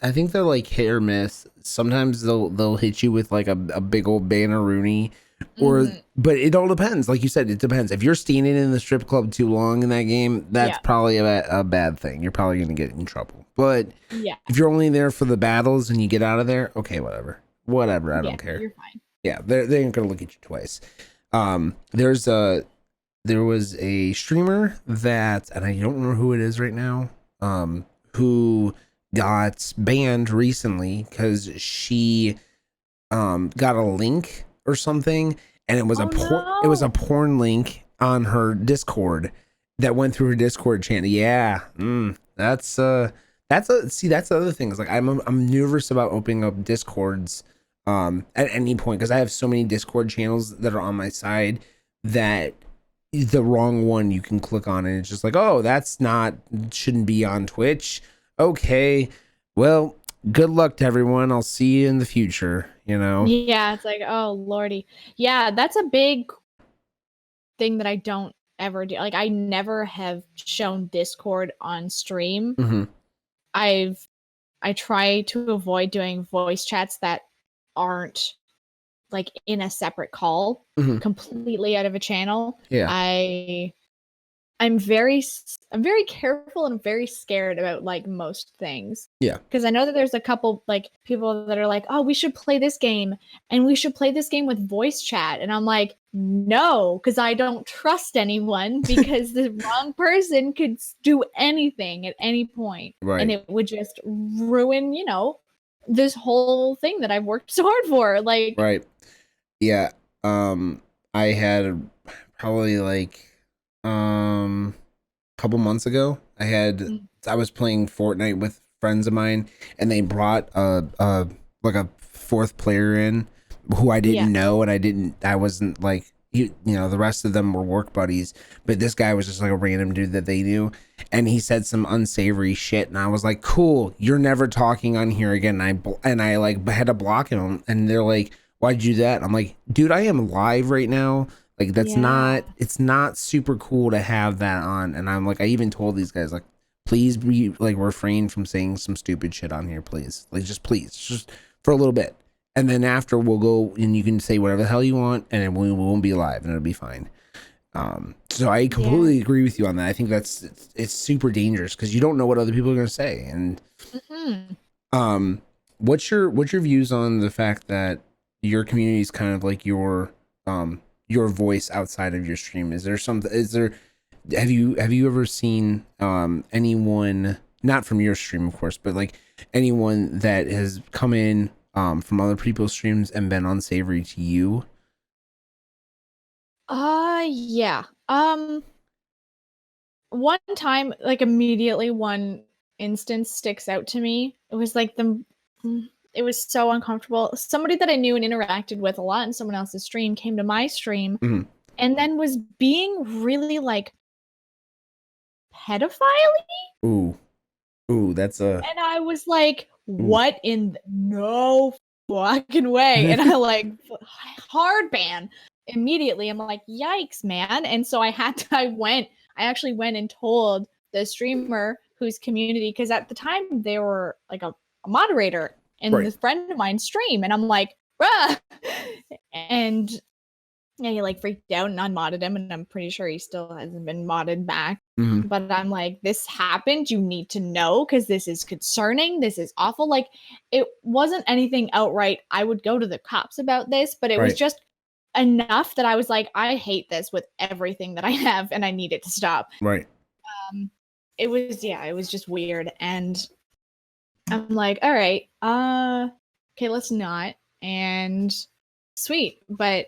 I think they're like hit or miss. Sometimes they'll hit you with like a big old banner-rooney but it all depends. Like you said, it depends. If you're standing in the strip club too long in that game, that's probably a bad thing. You're probably going to get in trouble. But if you're only there for the battles and you get out of there, okay, whatever. I don't care. You're fine. Yeah, they ain't going to look at you twice. There was a streamer that, and I don't remember who it is right now, who got banned recently because she got a link or something, and it was it was a porn link on her Discord that went through her Discord channel. Yeah, that's the other thing. Is like I'm nervous about opening up Discords at any point because I have so many Discord channels that are on my side that the wrong one you can click on and it's just like, oh, shouldn't be on Twitch. Okay, well, good luck to everyone. I'll see you in the future, Yeah, it's like, oh lordy. Yeah, that's a big thing that I don't ever do. Like, I never have shown Discord on stream. I try to avoid doing voice chats that aren't like in a separate call, completely out of a channel. I'm very careful and very scared about like most things. Yeah. Because I know that there's a couple like people that are like, oh, we should play this game and we should play this game with voice chat. And I'm like, no, because I don't trust anyone because the wrong person could do anything at any point. Right. And it would just ruin, this whole thing that I've worked so hard for. Like, right. Yeah. I had probably like couple months ago, I was playing Fortnite with friends of mine and they brought a fourth player in who I didn't know, and I wasn't like, the rest of them were work buddies, but this guy was just like a random dude that they knew, and he said some unsavory shit, and I was like, cool, you're never talking on here again. And I like had to block him, and they're like, why'd you do that? I'm like, dude, I am live right now. Like, it's not super cool to have that on. And I'm like, I even told these guys, like, please be like, refrain from saying some stupid shit on here, please. Like, just for a little bit. And then after we'll go and you can say whatever the hell you want and we won't be live and it'll be fine. So I completely agree with you on that. I think it's super dangerous because you don't know what other people are going to say. And, what's your views on the fact that your community is kind of like your voice outside of your stream? Have you ever seen anyone, not from your stream of course, but like anyone that has come in from other people's streams and been unsavory to you? Yeah. One time, like immediately one instance sticks out to me. It was like it was so uncomfortable. Somebody that I knew and interacted with a lot in someone else's stream came to my stream and then was being really like pedophile-y. Ooh, that's and I was like, what in no fucking way? And I like hard ban immediately. I'm like, yikes, man. And so I actually went and told the streamer whose community, because at the time they were like a moderator in this friend of mine's stream, and I'm like, bruh. And yeah, he like freaked out and unmodded him, and I'm pretty sure he still hasn't been modded back. But I'm like, this happened, you need to know, because this is concerning, this is awful. Like, it wasn't anything outright, I would go to the cops about this, but it was just enough that I was like, I hate this with everything that I have, and I need it to stop. it was just weird. And I'm like, all right, okay, let's not. And sweet. But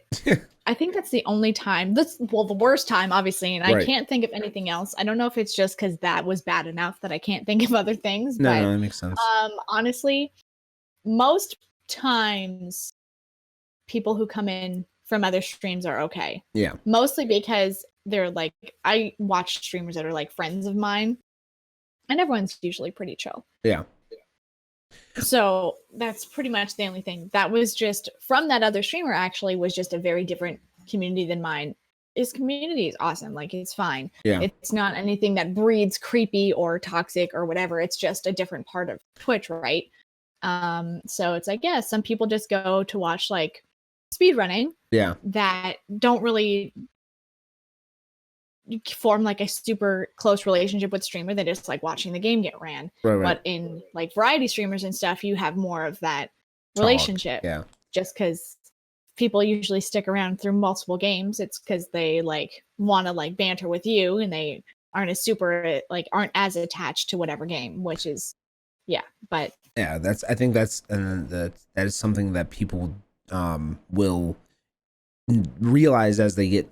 I think that's the only time. The worst time, obviously, and I Right. can't think of anything else. I don't know if it's just because that was bad enough that I can't think of other things. No, But that makes sense. honestly, most times people who come in from other streams are okay. Yeah. Mostly because they're like, I watch streamers that are like friends of mine, and everyone's usually pretty chill. Yeah. So that's pretty much the only thing. That was just from that other streamer, actually, was just a very different community than mine. His community is awesome. Like, it's fine. Yeah. It's not anything that breeds creepy or toxic or whatever. It's just a different part of Twitch, right? So it's like, yeah, some people just go to watch like speed running. Yeah. That don't really form like a super close relationship with streamer. They just like watching the game get ran. Right. But in like variety streamers and stuff, you have more of that relationship. Yeah. Just because people usually stick around through multiple games, it's because they like want to like banter with you, and they aren't as attached to whatever game, which is but yeah, I think that is something that people will realize as they get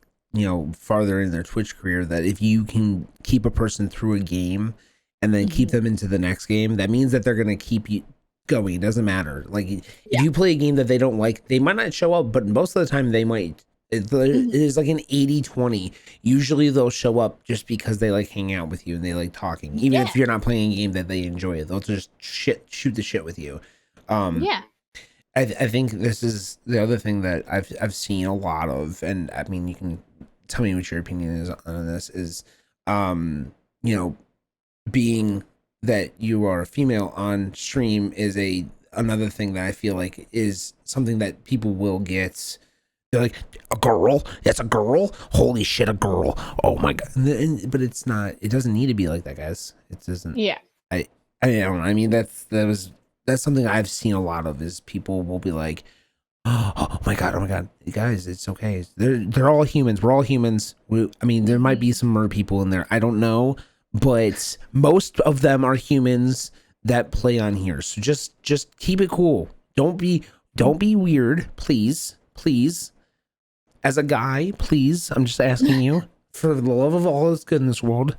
farther in their Twitch career, that if you can keep a person through a game and then keep them into the next game, that means that they're going to keep you going. It doesn't matter. Like if you play a game that they don't like, they might not show up, but most of the time they might. It is like an 80-20. Usually they'll show up just because they like hanging out with you and they like talking. Even if you're not playing a game that they enjoy, they'll just shoot the shit with you. I think this is the other thing that I've seen a lot of, and I mean, you can tell me what your opinion is on this, is being that you are a female on stream is another thing that I feel like is something that people will get. They're like, a girl? That's a girl? Holy shit, a girl. Oh my god. But it's not, it doesn't need to be like that, guys. It doesn't. Yeah. I don't know. I mean, that's something I've seen a lot of, is people will be like, oh my god, guys, it's okay. They're all humans. We're all humans. I mean, there might be some mer people in there. I don't know, but most of them are humans that play on here. So just keep it cool. Don't be weird, please. As a guy, please, I'm just asking you, for the love of all that's good in this world,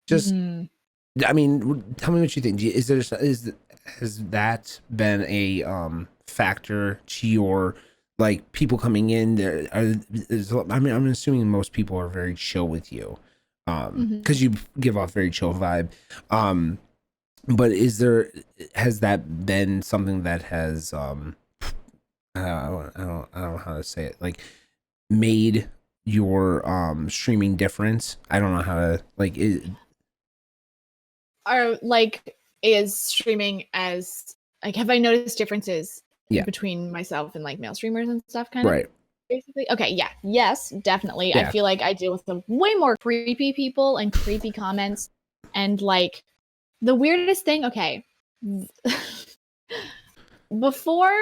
just, I mean, tell me what you think. Has that been a factor to your, like, people coming in there? I'm assuming most people are very chill with you, because you give off very chill vibe. But has that been something that has I don't know how to say it, like, made your streaming different? I don't know how to, like, is streaming as, like, have I noticed differences between myself and like male streamers and stuff, kind of basically? Okay, yes, definitely. I feel like I deal with some way more creepy people and creepy comments, and like the weirdest thing, okay, before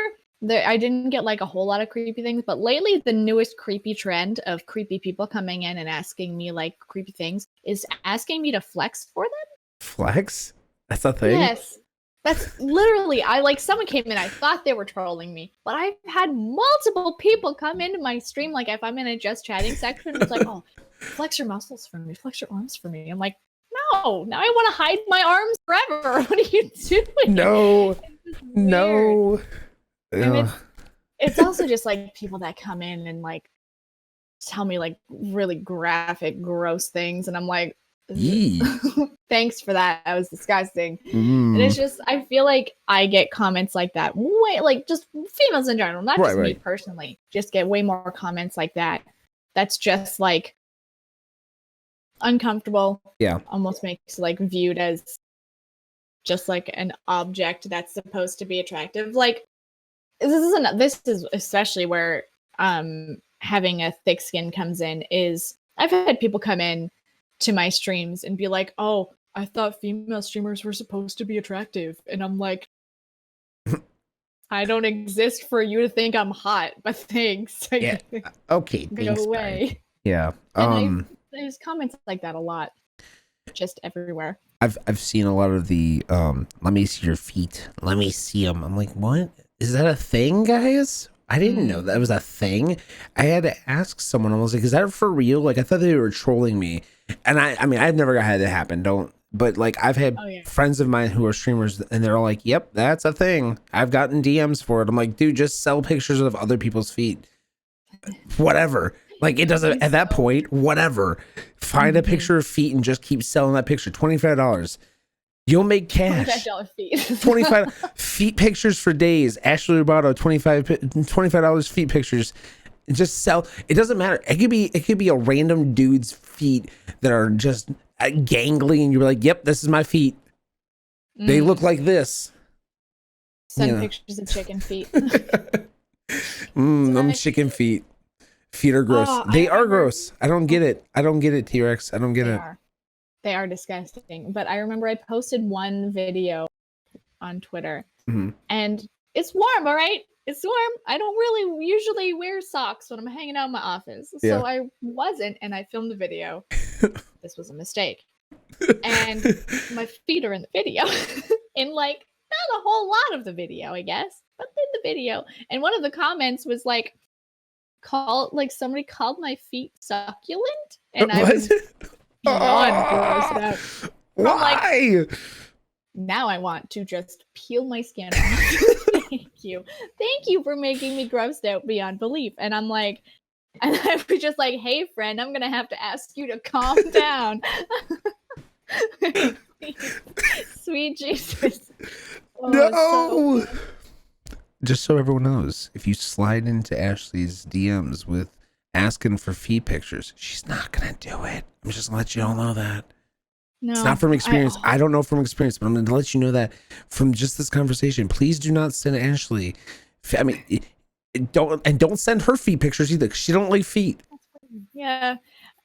I didn't get like a whole lot of creepy things, but lately the newest creepy trend of creepy people coming in and asking me like creepy things is asking me to flex for them. Flex? That's a thing? Yes. That's literally, someone came in, I thought they were trolling me, but I've had multiple people come into my stream, like if I'm in a just chatting section, it's like, oh, flex your muscles for me, flex your arms for me. I'm like, no, now I want to hide my arms forever. What are you doing? No. And it's also just like people that come in and like tell me like really graphic, gross things, and I'm like, thanks for that. That was disgusting. And it's just, I feel like I get comments like that way, like just females in general, not just me personally, just get way more comments like that. That's just like uncomfortable. Yeah, almost makes like viewed as just like an object that's supposed to be attractive. Like, this is especially where having a thick skin comes in. Is I've had people come in to my streams and be like, oh, I thought female streamers were supposed to be attractive, and I'm like, I don't exist for you to think I'm hot, but thanks. Yeah. Okay, thanks. Go away. Yeah. And there's comments like that a lot, just everywhere. I've seen a lot of the let me see your feet. Let me see them. I'm like, what? Is that a thing, guys? I didn't know that was a thing. I had to ask someone. I was like, is that for real? Like, I thought they were trolling me. And I mean, I've never had it happen. But like, I've had friends of mine who are streamers and they're all like, yep, that's a thing. I've gotten DMs for it. I'm like, dude, just sell pictures of other people's feet. Whatever. Like, it doesn't, at that point, whatever. Find a picture of feet and just keep selling that picture. $25. You'll make cash. $25 feet. 25 feet pictures for days. AshleyRoboto, $25 feet pictures. Just sell. It doesn't matter. It could be a random dude's feet that are just gangly, and you're like, "Yep, this is my feet. They look like this." Send pictures of chicken feet. Them chicken feet. Feet are gross. They are gross. I don't get it. I don't get it, T-Rex. I don't get it. They are disgusting. But I remember I posted one video on Twitter, and it's warm, all right? It's warm. I don't really usually wear socks when I'm hanging out in my office. So I wasn't, and I filmed the video. This was a mistake. And my feet are in the video. And like, not a whole lot of the video, I guess, but in the video. And one of the comments was like, somebody called my feet succulent. And I was grossed out. Why? Like, now I want to just peel my skin off. Thank you for making me grossed out beyond belief. And I'm like, and I was just like, hey friend, I'm gonna have to ask you to calm down. Sweet Jesus. No. So just so everyone knows, if you slide into Ashley's DMs with asking for feet pictures, she's not gonna do it. I'm just gonna let you all know that. No, it's not from experience. I don't know from experience, but I'm going to let you know that from just this conversation. Please do not send Ashley. I mean, don't send her feet pictures either. She don't like feet. Yeah,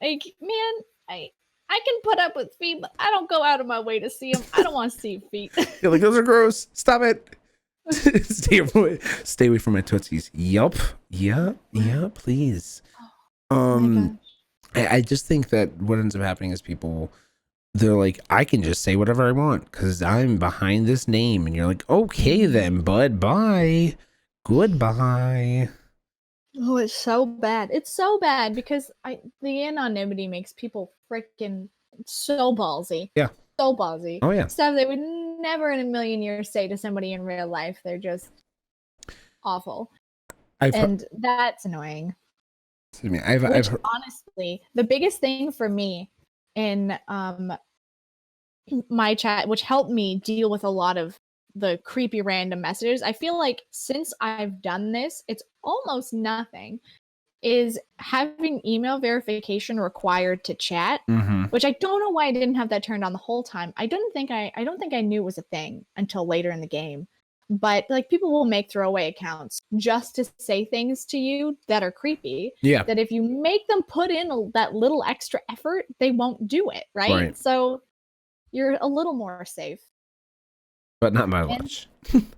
like man, I can put up with feet, but I don't go out of my way to see them. I don't want to see feet. You're like, those are gross. Stop it. Stay away from my tootsies. Yup. Yeah. Please. I just think that what ends up happening is people. They're like, I can just say whatever I want because I'm behind this name. And you're like, okay then, bud, bye. Goodbye. Oh, it's so bad. It's so bad because the anonymity makes people freaking so ballsy. Yeah. So ballsy. Oh, yeah. Stuff they would never in a million years say to somebody in real life. They're just awful. And that's annoying. Excuse me. Honestly, the biggest thing for me in my chat, which helped me deal with a lot of the creepy random messages, I feel like since I've done this, it's almost nothing, is having email verification required to chat, which I don't know why I didn't have that turned on the whole time. I don't think I knew it was a thing until later in the game. But like, people will make throwaway accounts just to say things to you that are creepy. Yeah. That if you make them put in that little extra effort, they won't do it. Right. So you're a little more safe. But not my much.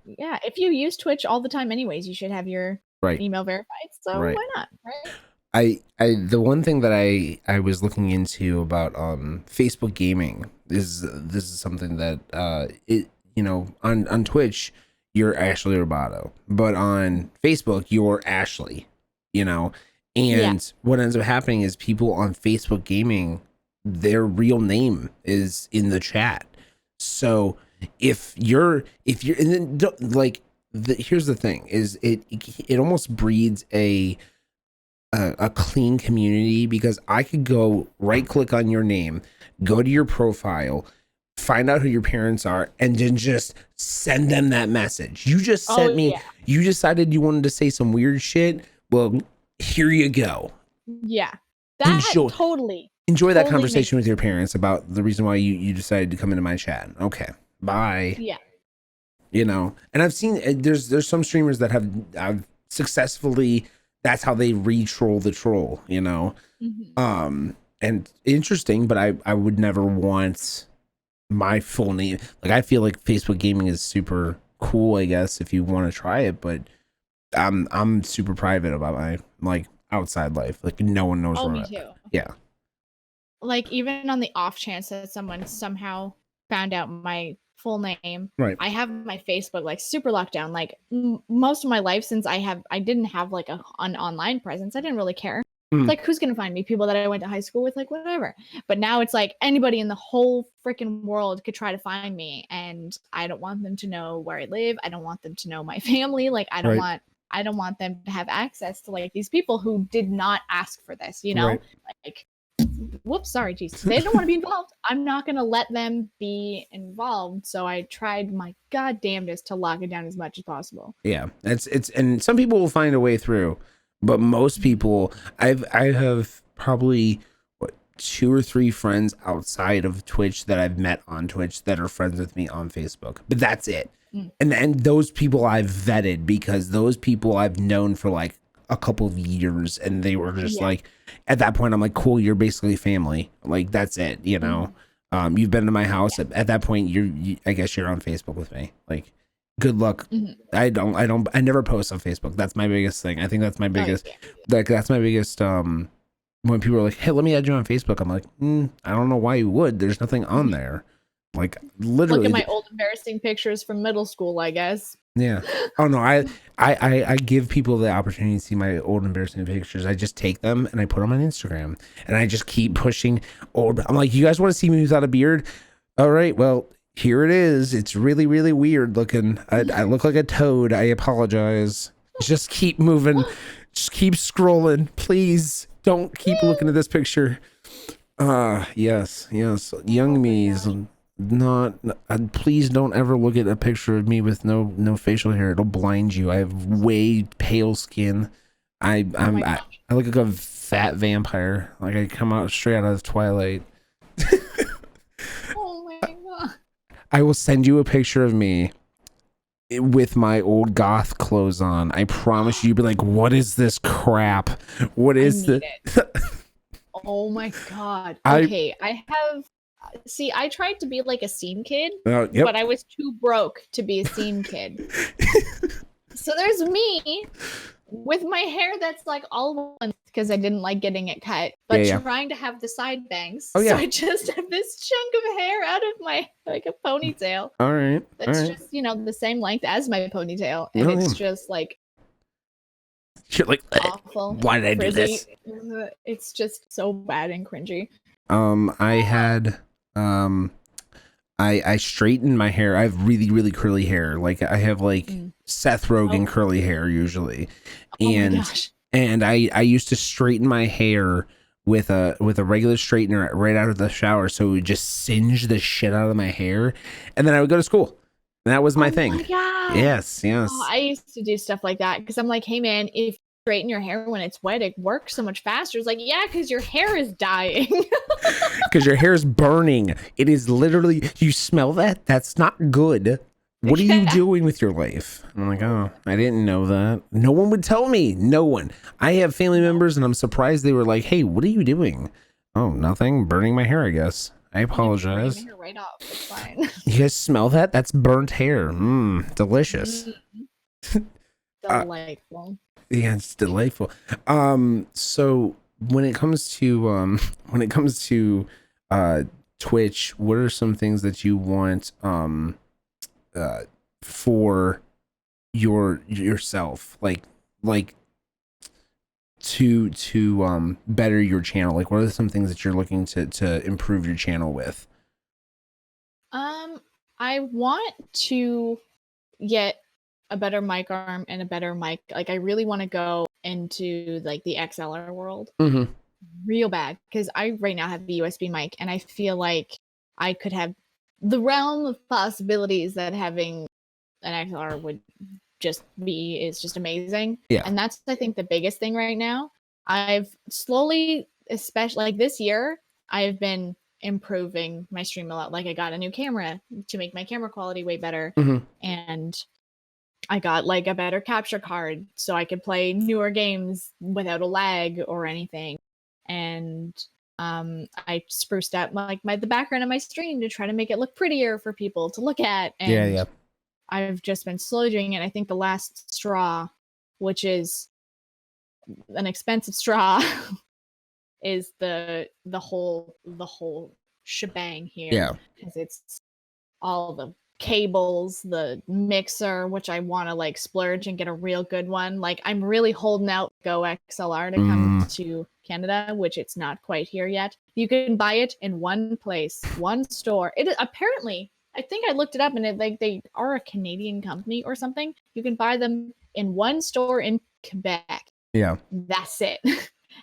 Yeah. If you use Twitch all the time anyways, you should have your email verified. So why not? Right. The one thing that I was looking into about Facebook gaming is this is something that on Twitch you're AshleyRoboto, but on Facebook you're Ashley, and what ends up happening is people on Facebook gaming, their real name is in the chat. So if you're and then like here's the thing is it almost breeds a clean community, because I could go right click on your name, go to your profile, find out who your parents are, and then just send them that message. You just sent me, you decided you wanted to say some weird shit. Well, here you go. Yeah. Enjoy that conversation with your parents about the reason why you decided to come into my chat. Okay. Bye. Yeah. And I've seen there's some streamers that have successfully, that's how they re-troll the troll, and interesting, but I would never want my full name. Like, I feel like Facebook gaming is super cool, I guess, if you want to try it, but I'm super private about my like outside life. Like, no one knows where me too. Yeah. Like, even on the off chance that someone somehow found out my full name. Right. I have my Facebook like super locked down. Like most of my life since I didn't have like an online presence. I didn't really care. It's like, who's gonna find me? People that I went to high school with, like whatever. But now it's like anybody in the whole freaking world could try to find me, and I don't want them to know where I live. I don't want them to know my family. Like I don't want them to have access to like these people who did not ask for this. You know, Right. like whoops, sorry, Jesus. They don't want to be involved. I'm not gonna let them be involved. So I tried my goddamnedest to lock it down as much as possible. Yeah, it's and some people will find a way through, but most people, I have probably what 2 or 3 friends outside of Twitch that I've met on Twitch that are friends with me on Facebook, but that's it. And those people I've vetted because those people I've known for like a couple of years, and they were just like, at that point I'm like, cool, you're basically family. Like that's it, you know. You've been to my house. At that point, I guess you're on Facebook with me. Like, good luck. I never post on Facebook. That's my biggest thing. I think that's my biggest, that's my biggest, when people are like, hey, let me add you on Facebook. I'm like, I don't know why you would. There's nothing on there. Like literally. Look at my old embarrassing pictures from middle school, I guess. Yeah. Oh no, I give people the opportunity to see my old embarrassing pictures. I just take them and I put them on Instagram, and I just keep pushing old. I'm like, you guys want to see me without a beard? All right, well, here it is. It's really, really weird looking. I look like a toad. I apologize. Just keep moving. Just keep scrolling. Please don't keep looking at this picture. Yes. Young me's not. Please don't ever look at a picture of me with no facial hair. It'll blind you. I have way pale skin. I look like a fat vampire. Like I come out straight out of Twilight. Oh my god. I will send you a picture of me with my old goth clothes on. I promise you'll be like, what is this crap? What is this? Oh my god. Okay, I tried to be like a scene kid, but I was too broke to be a scene kid. So there's me with my hair that's like all one because I didn't like getting it cut, but trying to have the side bangs. So I just have this chunk of hair out of my like a ponytail. All right. That's just, the same length as my ponytail. And it's just like you're like, awful. Why did I do this? It's just so bad and cringy. I had I straightened my hair. I have really, really curly hair. Like I have like Seth Rogen curly hair usually. And I used to straighten my hair with a regular straightener right out of the shower, so it would just singe the shit out of my hair. And then I would go to school. And that was my thing. My God. Yes. Oh, I used to do stuff like that because I'm like, hey man, if you straighten your hair when it's wet, it works so much faster. It's like, yeah, because your hair is dying. Because your hair is burning. It is literally, you smell that? That's not good. What are you doing with your life? I'm like, oh, I didn't know that. No one would tell me. No one. I have family members, and I'm surprised they were like, hey, what are you doing? Oh, nothing. Burning my hair, I guess. I apologize. My hair right off. It's fine. You guys smell that? That's burnt hair. Delicious. Delightful. Yeah, it's delightful. So when it comes to Twitch, what are some things that you want for yourself, like to better your channel? Like, what are some things that you're looking to improve your channel with? I want to get a better mic arm and a better mic. Like, I really want to go into like the XLR world real bad, because I right now have the USB mic, and I feel like I could have the realm of possibilities that having an XLR would just be is just amazing. Yeah. And that's, I think, the biggest thing right now. I've slowly, especially like this year, I've been improving my stream a lot. Like, I got a new camera to make my camera quality way better. And I got like a better capture card so I could play newer games without a lag or anything. And I spruced up like the background of my stream to try to make it look prettier for people to look at. And I've just been slowly doing it. I think the last straw, which is an expensive straw, is the whole shebang here. Yeah, because it's all the cables, the mixer, which I want to like splurge and get a real good one. Like I'm really holding out Go XLR to come to Canada, which it's not quite here yet. You can buy it in one place, one store. It is apparently, I think I looked it up and it like they are a Canadian company or something. You can buy them in one store in Quebec. Yeah. That's it.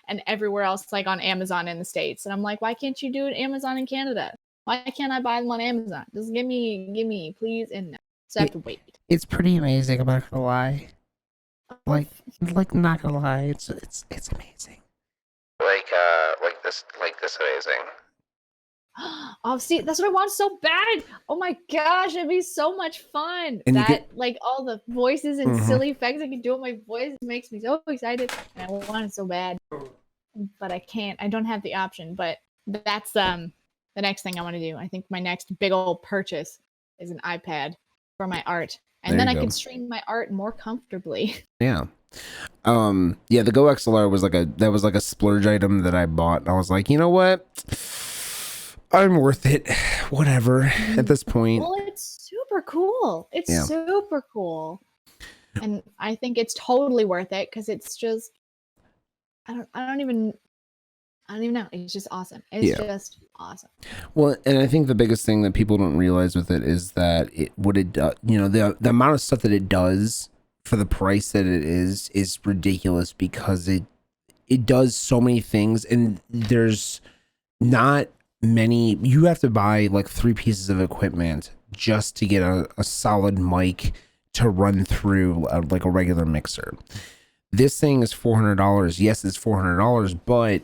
And everywhere else like on Amazon in the States. And I'm like, why can't you do it Amazon in Canada? Why can't I buy them on Amazon? Just give me, please. And no. So I have to wait. It's pretty amazing. I'm not gonna lie. Like not gonna lie. It's amazing. Like this amazing. Oh, see, that's what I want so bad. Oh my gosh, it'd be so much fun. And that like all the voices and silly effects I can do with my voice makes me so excited. And I want it so bad, but I can't. I don't have the option. But that's the next thing I want to do. I think my next big old purchase is an iPad for my art, and then I can stream my art more comfortably. Yeah. Yeah, the Go XLR was like a splurge item that I bought, and I was like, you know what? I'm worth it. Whatever. At this point. Well, it's super cool. It's super cool. And I think it's totally worth it because it's just I don't even know. It's just awesome. It's just awesome. Well, and I think the biggest thing that people don't realize with it is that the amount of stuff that it does for the price that it is ridiculous because it does so many things, and there's not many. You have to buy like 3 pieces of equipment just to get a solid mic to run through like a regular mixer. This thing is $400. Yes, it's $400, but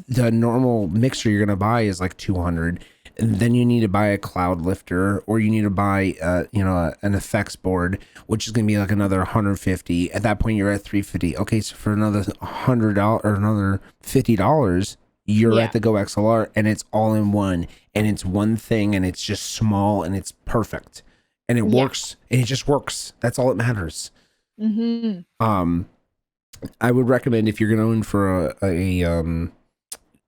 the normal mixer you're gonna buy is like $200, and then you need to buy a cloud lifter, or you need to buy an effects board, which is gonna be like another $150. At that point, you're at $350. Okay, so for another $100 or another $50, you're at the Go XLR, and it's all in one, and it's one thing, and it's just small, and it's perfect, and it works, and it just works. That's all that matters. I would recommend, if you're going to own for a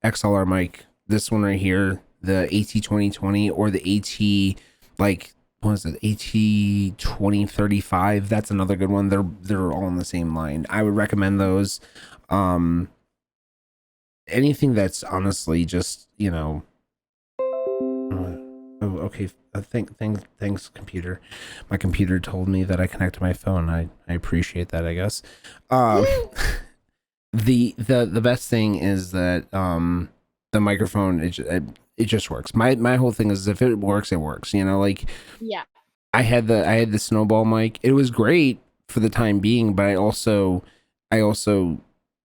XLR mic, this one right here, the AT2020 or the AT, like, what is it, AT2035. That's another good one. They're all in the same line. I would recommend those. Anything that's honestly just, okay. Thanks, computer. My computer told me that I connected my phone. I appreciate that, I guess. The best thing is that the microphone, it just works. My whole thing is, if it works, it works. I had the snowball mic. It was great for the time being, but I also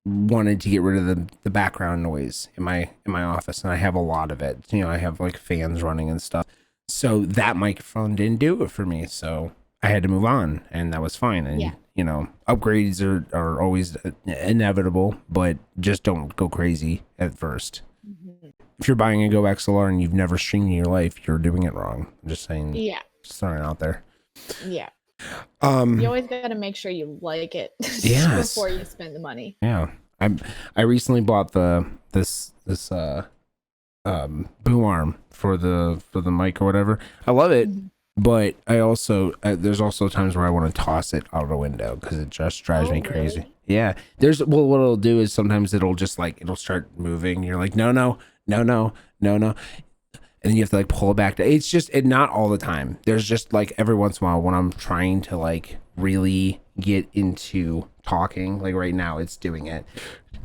wanted to get rid of the background noise in my office, and I have a lot of it. I have like fans running and stuff. So that microphone didn't do it for me. So I had to move on, and that was fine. And upgrades are always inevitable, but just don't go crazy at first. If you're buying a Go XLR and you've never streamed in your life, you're doing it wrong. I'm just saying. Yeah. Just throwing it out there. Yeah. You always got to make sure you like it before you spend the money. Yeah. I recently bought this boom arm for the mic or whatever. I love it, but I also there's also times where I want to toss it out the window because it just drives me crazy. Really? Yeah. What it'll do is sometimes it'll start moving. You're like, no. And then you have to like pull it back. It's just not all the time. There's just like every once in a while when I'm trying to like really get into talking, like right now it's doing it.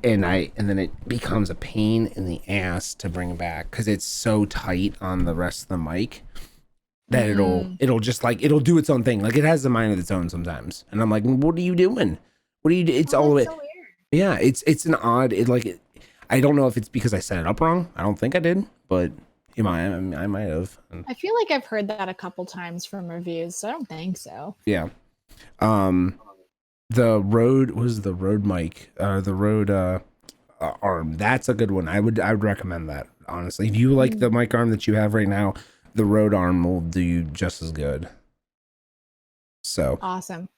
And then it becomes a pain in the ass to bring back because it's so tight on the rest of the mic that it'll just like, it'll do its own thing. Like it has a mind of its own sometimes. And I'm like, what are you doing? What are you doing? It's all of it. So weird. Yeah. It's an odd, I don't know if it's because I set it up wrong. I don't think I did, but I might have. I feel like I've heard that a couple times from reviews, so I don't think so. Yeah. The Rode mic, the Rode arm. That's a good one. I would recommend that, honestly. If you like the mic arm that you have right now, the Rode arm will do you just as good. So awesome.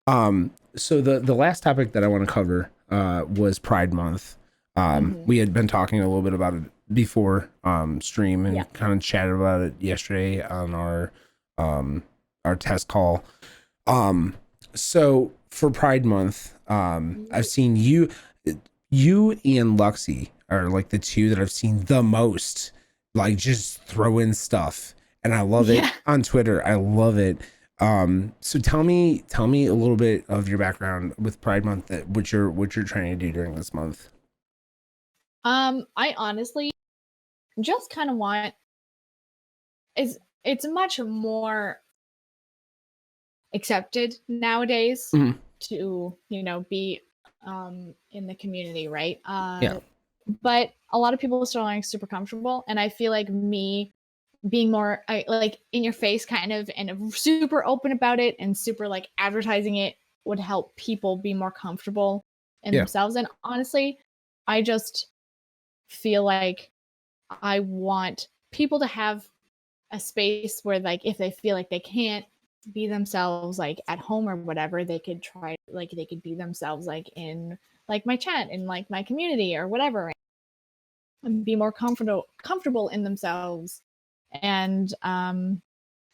So the last topic that I want to cover was Pride Month. We had been talking a little bit about it before stream Yeah. and kind of chatted about it yesterday on our test call. So for Pride Month, I've seen you and Luxie are like the two that I've seen the most, like just throw in stuff, and I love it Yeah. on Twitter. I love it. So tell me a little bit of your background with Pride Month, that what you're trying to do during this month. I honestly just kind of want it's much more accepted nowadays Mhm. to be in the community, right? Yeah. But a lot of people still aren't super comfortable, and I feel like me being more like in your face kind of and super open about it and super like advertising it would help people be more comfortable in Yeah. themselves. And honestly, I just feel like I want people to have a space where like if they feel like they can't be themselves like at home or whatever, they could try like they could be themselves like in like my chat in like my community or whatever, and be more comfortable in themselves. And I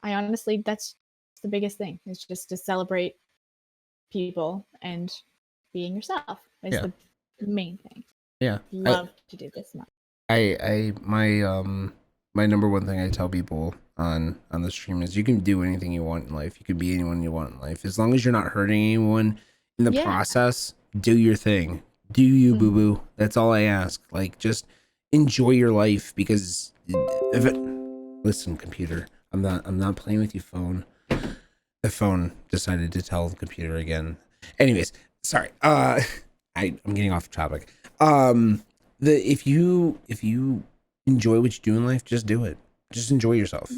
honestly, that's the biggest thing, is just to celebrate people and being yourself is Yeah. the main thing. Yeah. Love to do this month. My number one thing I tell people on the stream is you can do anything you want in life. You can be anyone you want in life, as long as you're not hurting anyone in the Yeah. process. Do your thing. Do you, boo Mhm. boo? That's all I ask. Like, just enjoy your life, because if it. Listen, computer. I'm not playing with your phone. The phone decided to tell the computer again. Anyways, sorry. I'm getting off topic. If you enjoy what you do in life, just do it. Just enjoy yourself.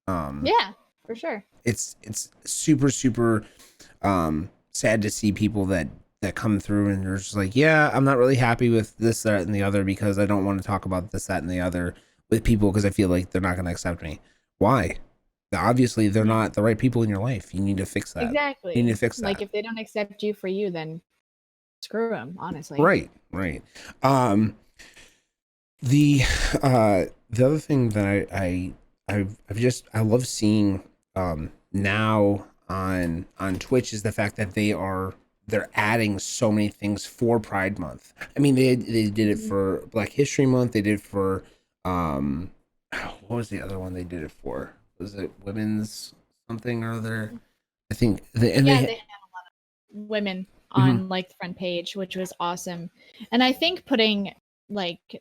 Um, Yeah, for sure. it's super sad to see people that come through and they're just like, yeah, I'm not really happy with this, that, and the other, because I don't want to talk about this, that, and the other with people because I feel like they're not going to accept me. Why? Obviously, they're Yeah. not the right people in your life. You need to fix that. You need to Exactly. fix Like that. if they don't accept you for you, then screw them, honestly. Right, right. Um, the other thing that I love seeing now on Twitch is the fact that they're adding so many things for Pride Month. I mean, they did it Mhm. for Black History Month. They did it for what was the other one they did it for? Was it Women's something or other? I think Yeah, they had women mhm. on like the front page, which was awesome. And I think putting like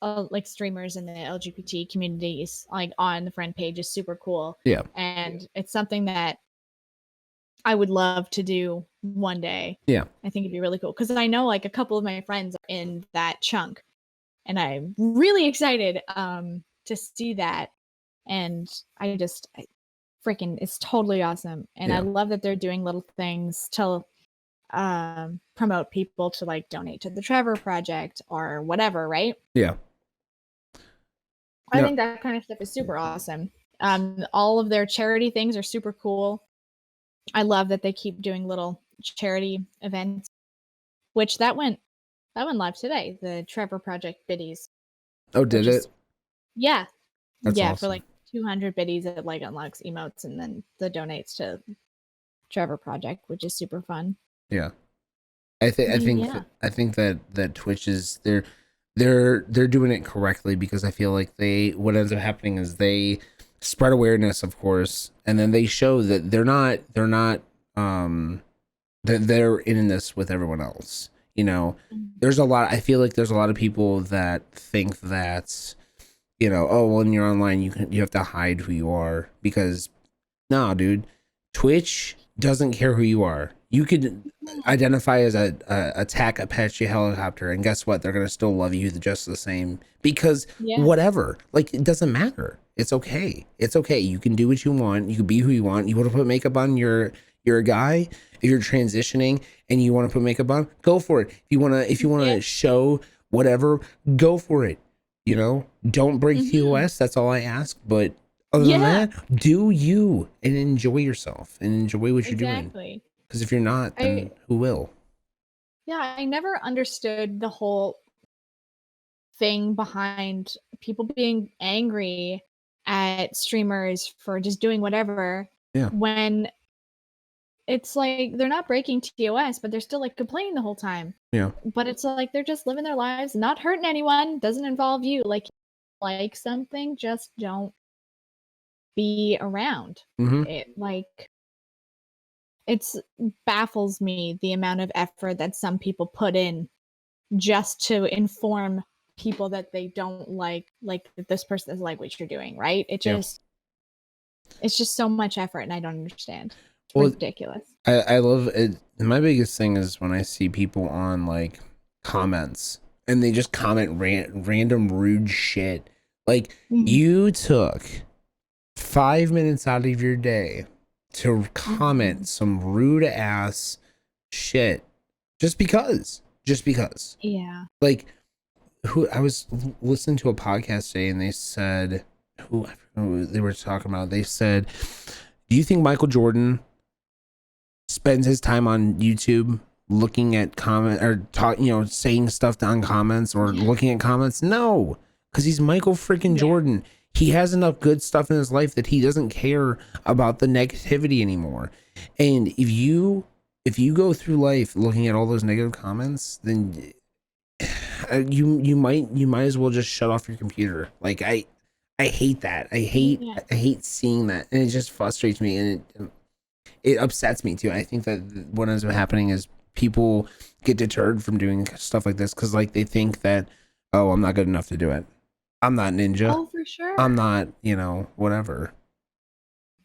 like streamers in the LGBT communities like on the front page is super cool. Yeah, And it's something that I would love to do one day. yeah, I think it'd be really cool because I know like a couple of my friends are in that chunk, and I'm really excited to see that. And I freaking, it's totally awesome. And I yeah, love that they're doing little things to promote people to like donate to the Trevor Project or whatever, right? yeah. I No, think that kind of stuff is super awesome. All of their charity things are super cool. I love that they keep doing little charity events, which that went live today. The Trevor Project biddies, oh, did which is it? yeah, That's yeah, for awesome. like 200 biddies, it like unlocks emotes and then the donates to Trevor Project, which is super fun. Yeah. Yeah. I think that Twitch is they're doing it correctly, because I feel like what ends up happening is they spread awareness, of course, and then they show that they're not um that they're in this with everyone else. You know, Mhm. I feel like there's a lot of people that think that, oh, well, when you're online, you have to hide who you are, because no, dude. Twitch doesn't care who you are. You could identify as a attack Apache helicopter, and guess what? They're gonna still love you just the same, because Yeah. whatever. Like, it doesn't matter. It's okay. It's okay. You can do what you want. You can be who you want. You want to put makeup on, you're a guy. If you're transitioning and you want to put makeup on, go for it. If you Yeah. wanna show whatever, go for it. Don't break Mhm. TOS. That's all I ask. But other than Yeah, that, do you and enjoy yourself and enjoy what you're doing. exactly. Because if you're not, I then who will? Yeah, I never understood the whole thing behind people being angry at streamers for just doing whatever. Yeah. When it's like they're not breaking TOS, but they're still like complaining the whole time. Yeah. But it's like they're just living their lives, not hurting anyone, doesn't involve you. Like something, just don't be around. Mm-hmm. It's baffles me the amount of effort that some people put in just to inform people that they don't like that this person doesn't like what you're doing, right? It's just so much effort, and I don't understand. It's ridiculous. I love it. My biggest thing is when I see people on like comments and they just comment random rude shit. Like you took 5 minutes out of your day to comment some rude ass shit just because. Yeah. Like I was listening to a podcast today and they said who they were talking about. They said, do you think Michael Jordan spends his time on YouTube looking at comment or saying stuff on comments or looking at comments? No, because he's Michael freaking Jordan. He has enough good stuff in his life that he doesn't care about the negativity anymore. And if you go through life looking at all those negative comments, then you might as well just shut off your computer. Like I hate that. I hate seeing that, and it just frustrates me, and it upsets me too. I think that what ends up happening is people get deterred from doing stuff like this because like they think that, oh, I'm not good enough to do it. I'm not ninja. Oh, for sure. I'm not, whatever.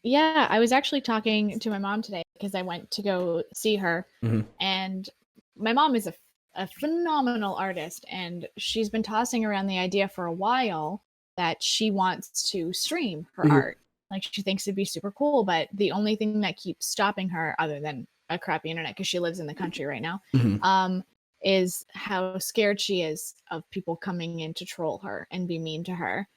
Yeah, I was actually talking to my mom today because I went to go see her, and my mom is a phenomenal artist, and she's been tossing around the idea for a while that she wants to stream her art. Like, she thinks it'd be super cool, but the only thing that keeps stopping her, other than a crappy internet, because she lives in the country right now, is how scared she is of people coming in to troll her and be mean to her.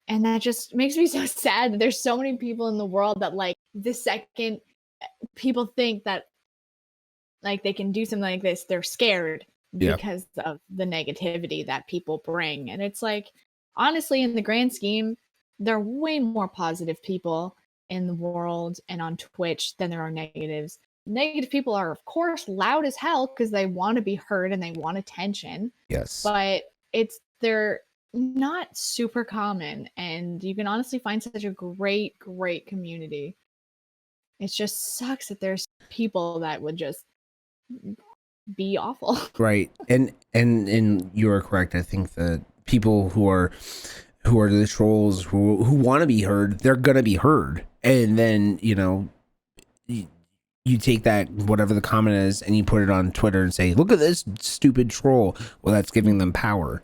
And that just makes me so sad that there's so many people in the world that, like, the second people think that, like, they can do something like this, they're scared because of the negativity that people bring. And it's like, honestly, in the grand scheme, there are way more positive people in the world and on Twitch than there are negatives. Negative people are, of course, loud as hell because they want to be heard and they want attention. Yes. But they're not super common, and you can honestly find such a great community. It just sucks that there's people that would just be awful. Right. And you are correct. I think that people who are the trolls who want to be heard, they're gonna be heard. And then you take that, whatever the comment is, and you put it on Twitter and say, look at this stupid troll. Well, that's giving them power.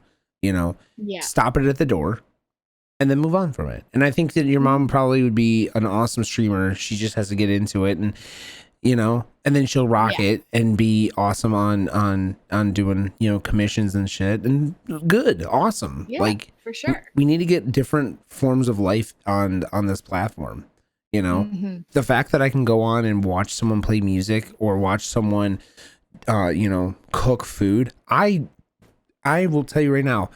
Stop it at the door and then move on from it. And I think that your mom probably would be an awesome streamer. She just has to get into it, and and then she'll rock it and be awesome on doing commissions and shit, and good, awesome. Like, for sure, we need to get different forms of life on this platform. The fact that I can go on and watch someone play music or watch someone cook food. I will tell you right now,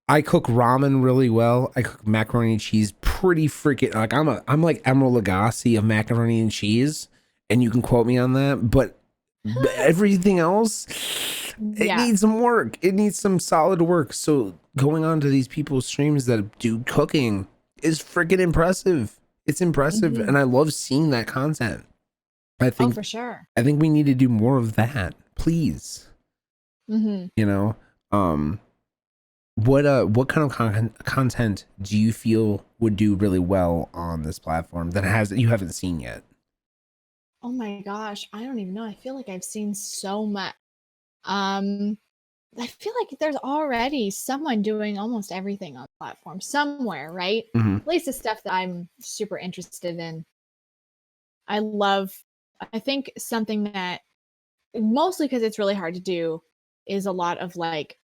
I cook ramen really well. I cook macaroni and cheese pretty freaking, like, I'm like Emeril Lagasse of macaroni and cheese, and you can quote me on that, but everything else, it needs some work. It needs some solid work. So going on to these people's streams that do cooking is freaking impressive. It's impressive, and I love seeing that content. I think for sure. I think we need to do more of that, please. What kind of content do you feel would do really well on this platform that you haven't seen yet? Oh my gosh, I don't even know. I feel like I've seen so much. I feel like there's already someone doing almost everything on the platform somewhere, right? At least the stuff that I'm super interested in. I think something that, mostly because it's really hard to do, is a lot of like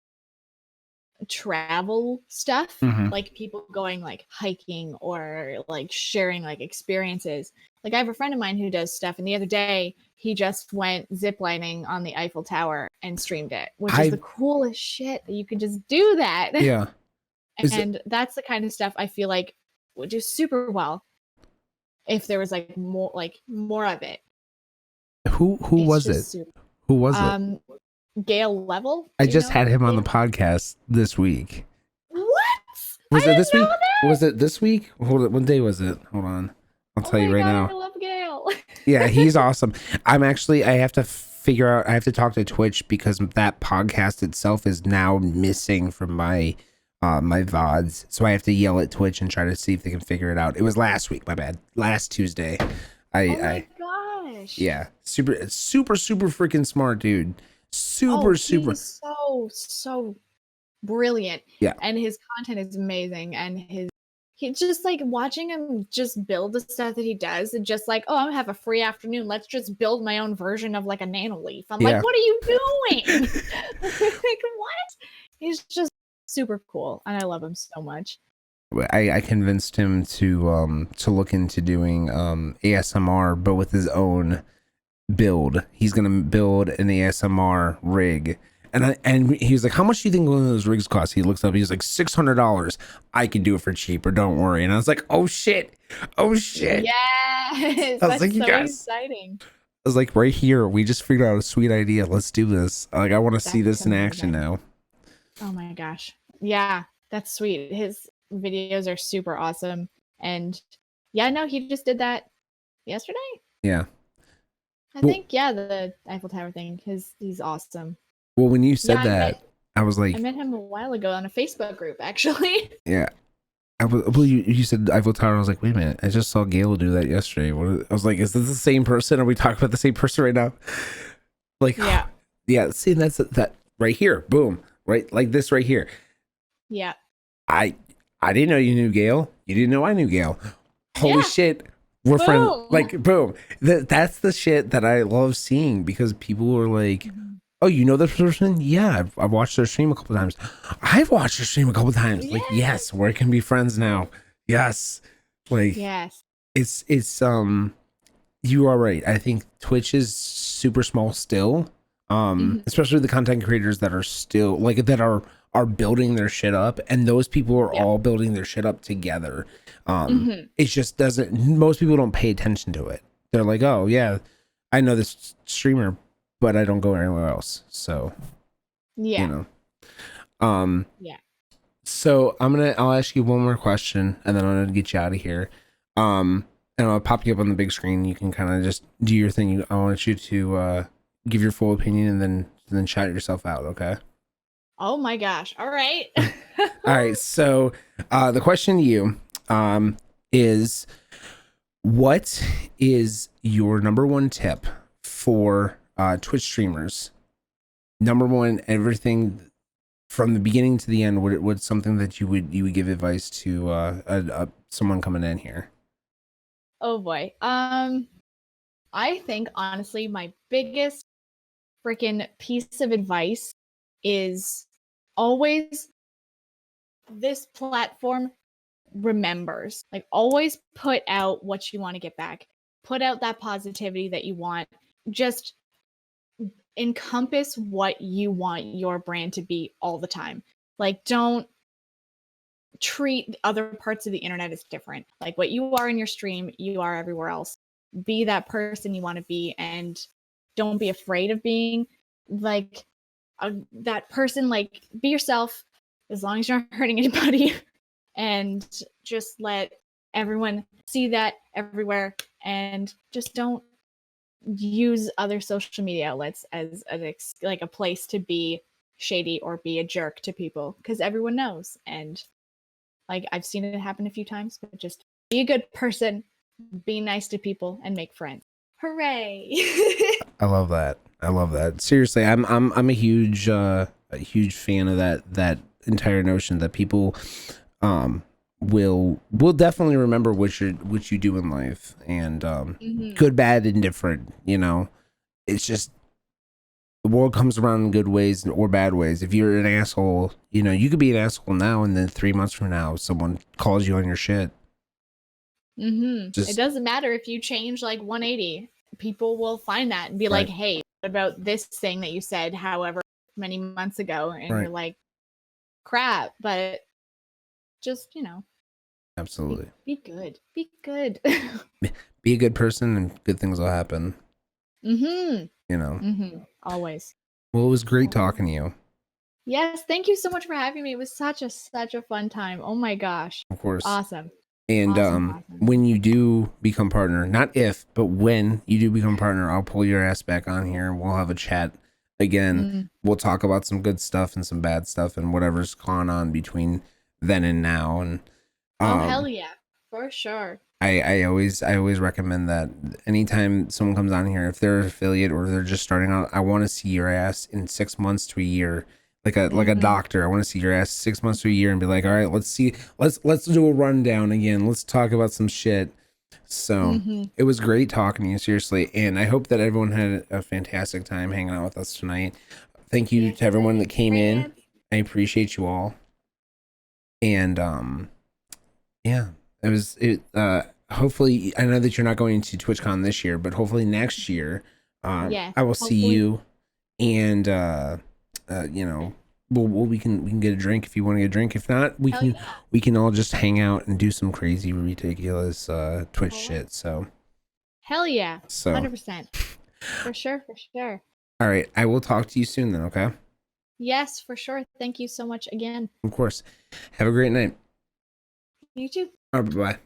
travel stuff, like people going like hiking or like sharing like experiences. like I have a friend of mine who does stuff, and the other day he just went ziplining on the Eiffel Tower and streamed it, which is the coolest shit that you can just do that. Yeah. And that's the kind of stuff I feel like would do super well if there was like more of it. Who was it? Who was it? Gail Level. I just had him on the podcast this week. What? Was it this week? Was it this week? Hold it. What day was it? Hold on. I'll tell you right now. I love Gail. Yeah, he's awesome. I have to figure out, I have to talk to Twitch because that podcast itself is now missing from my my VODs. So I have to yell at Twitch and try to see if they can figure it out. It was last week, my bad. Last Tuesday. Oh my gosh. Yeah. Super freaking smart dude. Super. So brilliant. Yeah. And his content is amazing. And he just like watching him just build the stuff that he does, and just like, oh, I'm gonna have a free afternoon. Let's just build my own version of like a nanolith. I'm like, what are you doing? Like, what? He's just super cool, and I love him so much. I convinced him to look into doing ASMR, but with his own build. He's gonna build an ASMR rig. And he was like, how much do you think one of those rigs cost? He looks up, he's like, $600. I can do it for cheaper, don't worry. And I was like, oh shit. Yes, I was that's like, so exciting. I was like, right here, we just figured out a sweet idea. Let's do this. Like, I want to see this in action now. Oh my gosh. Yeah, that's sweet. His videos are super awesome. And yeah, no, he just did that yesterday. Yeah. I think, the Eiffel Tower thing, he's awesome. Well, when you said that, I was like, I met him a while ago on a Facebook group, actually. Yeah. Well, you said Eiffel Tower. I was like, wait a minute. I just saw Gail do that yesterday. I was like, is this the same person? Are we talking about the same person right now? Like, yeah. See, that's that right here. Boom. Right. Like this right here. Yeah. I didn't know you knew Gail. You didn't know I knew Gail. Holy shit. We're friends. Like, boom. That's the shit that I love seeing, because people are like, oh, you know this person? Yeah, I've watched their stream a couple times. I've watched their stream a couple times. Like, yes, we can be friends now. Yes. Like, yes. It's you are right. I think Twitch is super small still. Especially the content creators that are still like that are building their shit up, and those people are all building their shit up together. It just doesn't, most people don't pay attention to it. They're like, oh yeah, I know this streamer, but I don't go anywhere else. So, you know, so I'll ask you one more question, and then I'm gonna get you out of here. And I'll pop you up on the big screen. You can kind of just do your thing. I want you to give your full opinion, and then shout yourself out. Okay. Oh my gosh. All right. All right. So, the question to you, is, what is your number one tip for Twitch streamers? Number one, everything from the beginning to the end. What's something that you would give advice to someone coming in here? Oh boy. I think honestly my biggest freaking piece of advice is always, this platform remembers. Like, always put out what you want to get back. Put out that positivity that you want. Just encompass what you want your brand to be all the time. Like, don't treat other parts of the internet as different. Like, what you are in your stream, you are everywhere else. Be that person you want to be, and don't be afraid of being like that person. Like, be yourself, as long as you're not hurting anybody, and just let everyone see that everywhere, and just don't use other social media outlets as a place to be shady or be a jerk to people, because everyone knows. And like, I've seen it happen a few times, but just be a good person, be nice to people, and make friends. Hooray. I love that. Seriously, I'm a huge fan of that entire notion that people will definitely remember what you do in life, and good, bad, indifferent. You know, it's just, the world comes around in good ways or bad ways. If you're an asshole, you know, you could be an asshole now, and then 3 months from now, someone calls you on your shit. It doesn't matter if you change like 180. People will find that and be like, hey, what about this thing that you said however many months ago? And you're like, crap, but just, absolutely be good. Be good. be a good person and good things will happen. Always. Well, it was great talking to you. Yes, thank you so much for having me. It was such a fun time. Oh my gosh. Of course. Awesome. And awesome. when you do become partner, not if, but when you do become partner, I'll pull your ass back on here and we'll have a chat again. We'll talk about some good stuff and some bad stuff and whatever's gone on between then and now. And oh hell yeah, for sure. I always recommend that anytime someone comes on here, if they're an affiliate or they're just starting out, I want to see your ass in 6 months to a year. Like a doctor, I want to see your ass 6 months to a year and be like, all right, let's do a rundown again. Let's talk about some shit. So it was great talking to you, seriously. And I hope that everyone had a fantastic time hanging out with us tonight. Thank you to everyone that came in. I appreciate you all. And yeah, hopefully, I know that you're not going to TwitchCon this year, but hopefully next year, I will see you. And we can get a drink if you want to get a drink. If not, we can all just hang out and do some crazy, ridiculous Twitch shit. So hell yeah, 100%, for sure. All right, I will talk to you soon then. Okay. Yes, for sure. Thank you so much again. Of course. Have a great night. You too. All right, bye.